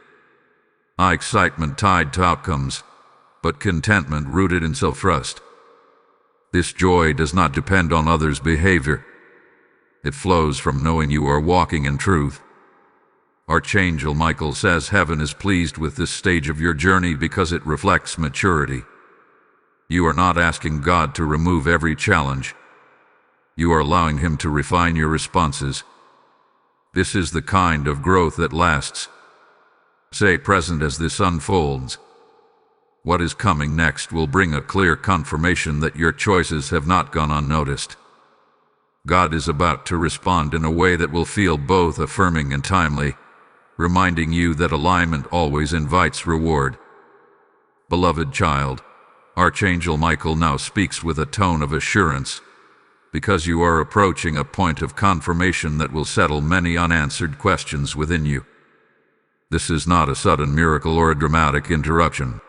Not excitement tied to outcomes, but contentment rooted in self-trust. This joy does not depend on others' behavior. It flows from knowing you are walking in truth. Archangel Michael says heaven is pleased with this stage of your journey because it reflects maturity. You are not asking God to remove every challenge. You are allowing Him to refine your responses. This is the kind of growth that lasts. Stay present as this unfolds. What is coming next will bring a clear confirmation that your choices have not gone unnoticed. God is about to respond in a way that will feel both affirming and timely, reminding you that alignment always invites reward. Beloved child, Archangel Michael now speaks with a tone of assurance, because you are approaching a point of confirmation that will settle many unanswered questions within you. This is not a sudden miracle or a dramatic interruption.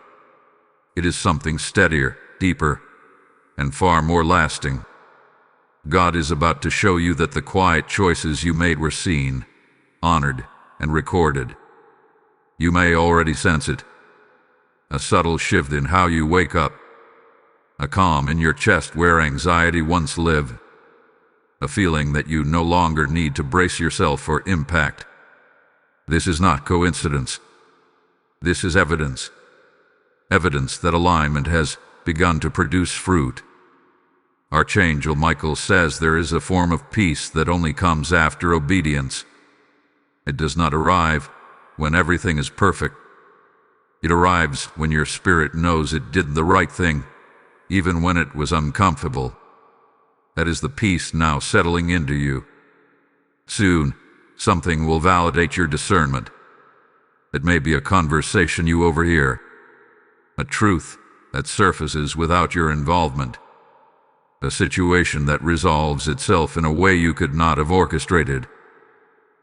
It is something steadier, deeper, and far more lasting. God is about to show you that the quiet choices you made were seen, honored, and recorded. You may already sense it. A subtle shift in how you wake up. A calm in your chest where anxiety once lived. A feeling that you no longer need to brace yourself for impact. This is not coincidence. This is evidence. Evidence that alignment has begun to produce fruit. Archangel Michael says there is a form of peace that only comes after obedience. It does not arrive when everything is perfect. It arrives when your spirit knows it did the right thing, even when it was uncomfortable. That is the peace now settling into you. Soon, something will validate your discernment. It may be a conversation you overhear, a truth that surfaces without your involvement, a situation that resolves itself in a way you could not have orchestrated.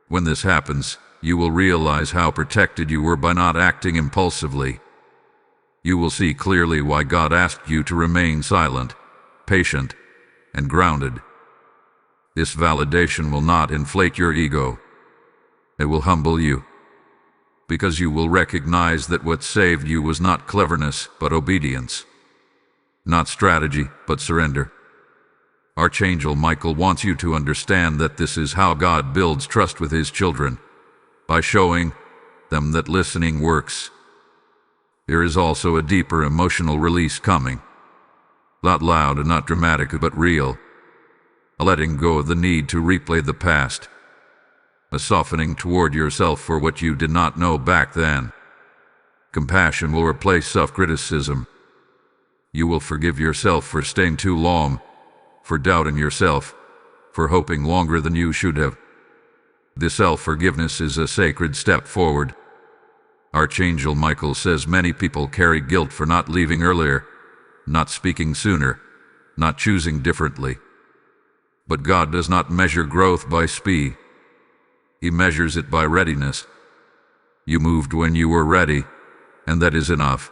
When this happens, you will realize how protected you were by not acting impulsively. You will see clearly why God asked you to remain silent, patient, and grounded. This validation will not inflate your ego. It will humble you, because you will recognize that what saved you was not cleverness, but obedience. Not strategy, but surrender. Archangel Michael wants you to understand that this is how God builds trust with his children, by showing them that listening works. There is also a deeper emotional release coming. Not loud and not dramatic, but real. A letting go of the need to replay the past. A softening toward yourself for what you did not know back then. Compassion will replace self-criticism. You will forgive yourself for staying too long, for doubting yourself, for hoping longer than you should have. This self-forgiveness is a sacred step forward. Archangel Michael says many people carry guilt for not leaving earlier, not speaking sooner, not choosing differently. But God does not measure growth by speed. He measures it by readiness. You moved when you were ready, and that is enough.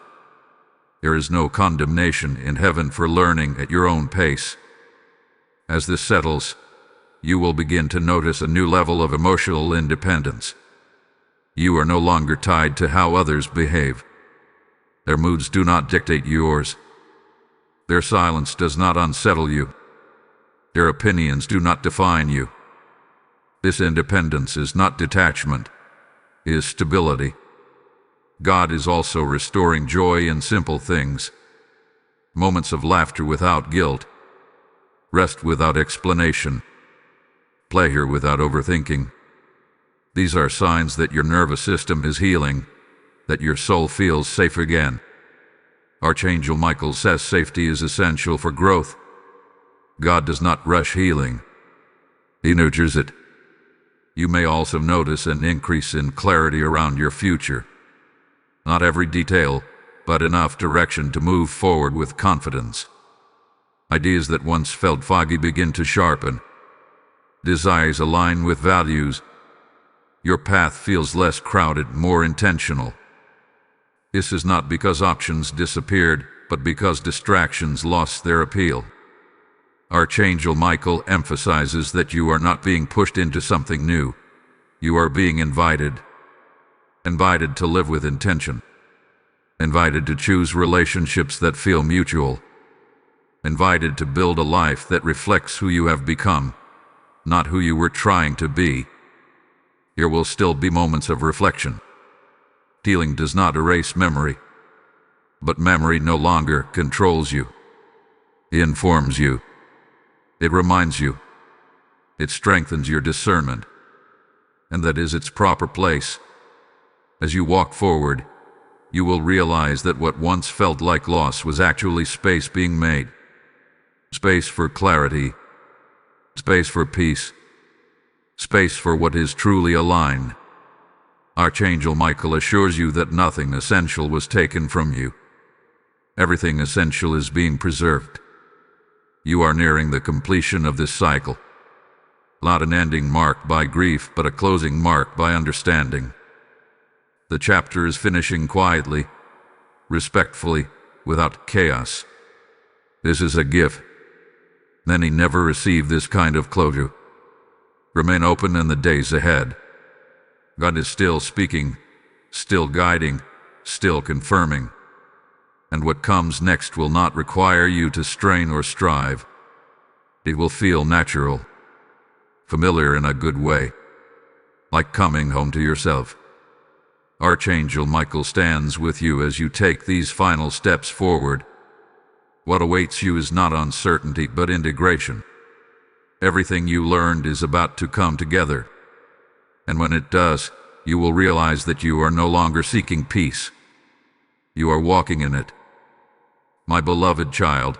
There is no condemnation in heaven for learning at your own pace. As this settles, you will begin to notice a new level of emotional independence. You are no longer tied to how others behave. Their moods do not dictate yours. Their silence does not unsettle you. Their opinions do not define you. This independence is not detachment, it is stability. God is also restoring joy in simple things. Moments of laughter without guilt. Rest without explanation. Pleasure without overthinking. These are signs that your nervous system is healing, that your soul feels safe again. Archangel Michael says safety is essential for growth. God does not rush healing. He nurtures it. You may also notice an increase in clarity around your future. Not every detail, but enough direction to move forward with confidence. Ideas that once felt foggy begin to sharpen. Desires align with values. Your path feels less crowded, more intentional. This is not because options disappeared, but because distractions lost their appeal. Archangel Michael emphasizes that you are not being pushed into something new. You are being invited. Invited to live with intention. Invited to choose relationships that feel mutual. Invited to build a life that reflects who you have become, not who you were trying to be. There will still be moments of reflection. Healing does not erase memory, but memory no longer controls you. It informs you. It reminds you. It strengthens your discernment, and that is its proper place. As you walk forward, you will realize that what once felt like loss was actually space being made. Space for clarity. Space for peace. Space for what is truly aligned. Archangel Michael assures you that nothing essential was taken from you. Everything essential is being preserved. You are nearing the completion of this cycle. Not an ending marked by grief, but a closing marked by understanding. The chapter is finishing quietly, respectfully, without chaos. This is a gift. Many never receive this kind of closure. Remain open in the days ahead. God is still speaking, still guiding, still confirming. And what comes next will not require you to strain or strive. It will feel natural, familiar in a good way, like coming home to yourself. Archangel Michael stands with you as you take these final steps forward. What awaits you is not uncertainty but integration. Everything you learned is about to come together. And when it does, you will realize that you are no longer seeking peace. You are walking in it. My beloved child,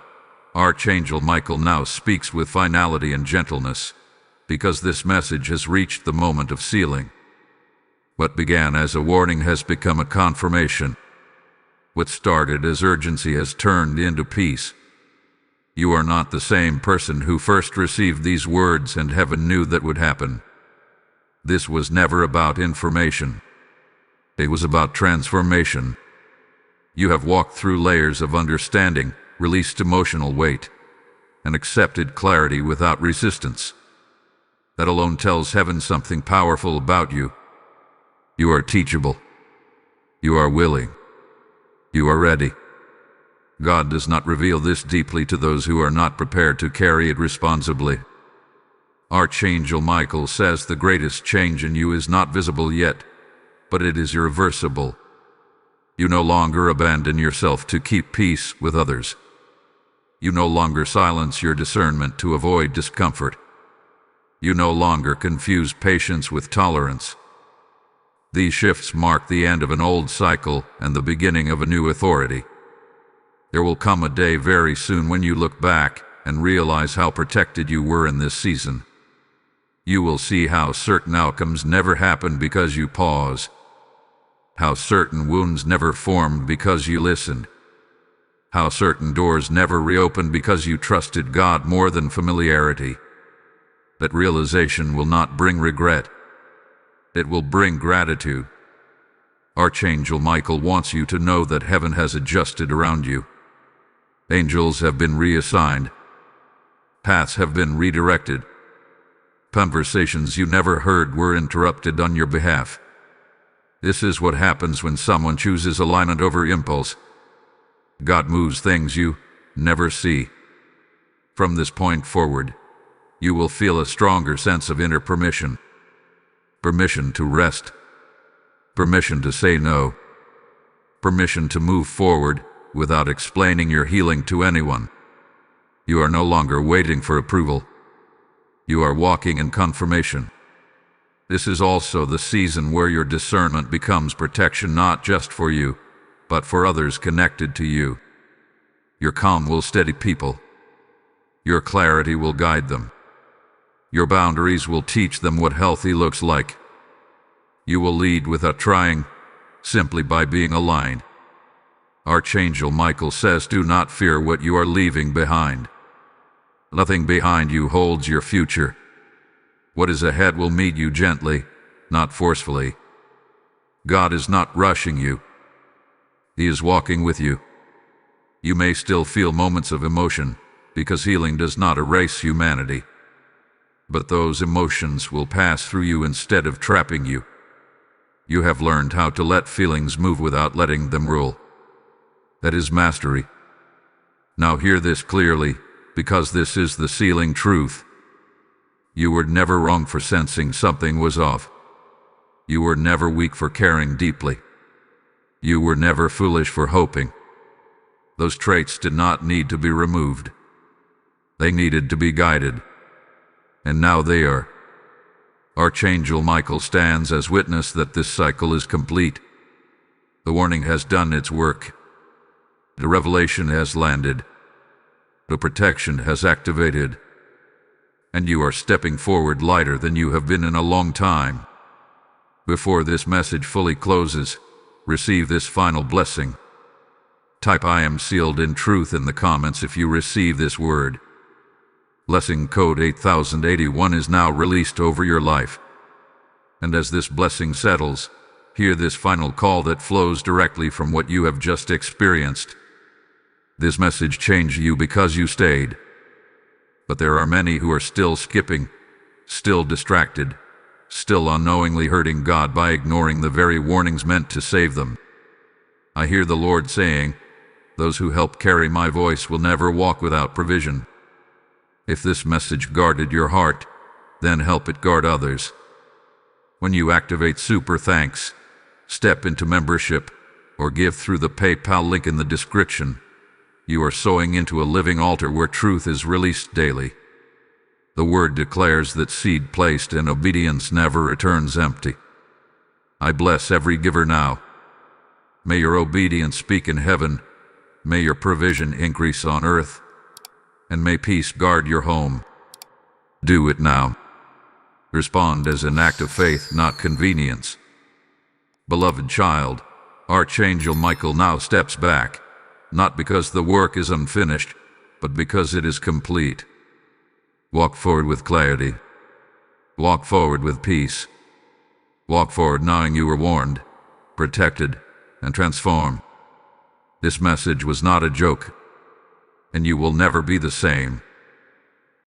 Archangel Michael now speaks with finality and gentleness, because this message has reached the moment of sealing. What began as a warning has become a confirmation. What started as urgency has turned into peace. You are not the same person who first received these words, and heaven knew that would happen. This was never about information. It was about transformation. You have walked through layers of understanding, released emotional weight, and accepted clarity without resistance. That alone tells heaven something powerful about you. You are teachable. You are willing. You are ready. God does not reveal this deeply to those who are not prepared to carry it responsibly. Archangel Michael says the greatest change in you is not visible yet, but it is irreversible. You no longer abandon yourself to keep peace with others. You no longer silence your discernment to avoid discomfort. You no longer confuse patience with tolerance. These shifts mark the end of an old cycle and the beginning of a new authority. There will come a day very soon when you look back and realize how protected you were in this season. You will see how certain outcomes never happened because you paused. How certain wounds never formed because you listened. How certain doors never reopened because you trusted God more than familiarity. That realization will not bring regret. It will bring gratitude. Archangel Michael wants you to know that heaven has adjusted around you. Angels have been reassigned. Paths have been redirected. Conversations you never heard were interrupted on your behalf. This is what happens when someone chooses alignment over impulse. God moves things you never see. From this point forward, you will feel a stronger sense of inner permission. Permission to rest. Permission to say no. Permission to move forward without explaining your healing to anyone. You are no longer waiting for approval. You are walking in confirmation. This is also the season where your discernment becomes protection not just for you, but for others connected to you. Your calm will steady people. Your clarity will guide them. Your boundaries will teach them what healthy looks like. You will lead without trying, simply by being aligned. Archangel Michael says, do not fear what you are leaving behind. Nothing behind you holds your future. What is ahead will meet you gently, not forcefully. God is not rushing you. He is walking with you. You may still feel moments of emotion, because healing does not erase humanity. But those emotions will pass through you instead of trapping you. You have learned how to let feelings move without letting them rule. That is mastery. Now hear this clearly, because this is the sealing truth. You were never wrong for sensing something was off. You were never weak for caring deeply. You were never foolish for hoping. Those traits did not need to be removed. They needed to be guided. And now they are. Archangel Michael stands as witness that this cycle is complete. The warning has done its work. The revelation has landed. The protection has activated. And you are stepping forward lighter than you have been in a long time. Before this message fully closes, receive this final blessing. Type "I am sealed in truth" in the comments if you receive this word. Blessing code 8081 is now released over your life. And as this blessing settles, hear this final call that flows directly from what you have just experienced. This message changed you because you stayed. But there are many who are still skipping, still distracted, still unknowingly hurting God by ignoring the very warnings meant to save them. I hear the Lord saying, "Those who help carry my voice will never walk without provision." If this message guarded your heart, then help it guard others. When you activate Super Thanks, step into membership, or give through the PayPal link in the description, you are sowing into a living altar where truth is released daily. The Word declares that seed placed in obedience never returns empty. I bless every giver now. May your obedience speak in heaven, may your provision increase on earth, and may peace guard your home. Do it now. Respond as an act of faith, not convenience. Beloved child, Archangel Michael now steps back, not because the work is unfinished, but because it is complete. Walk forward with clarity. Walk forward with peace. Walk forward knowing you were warned, protected, and transformed. This message was not a joke, and you will never be the same.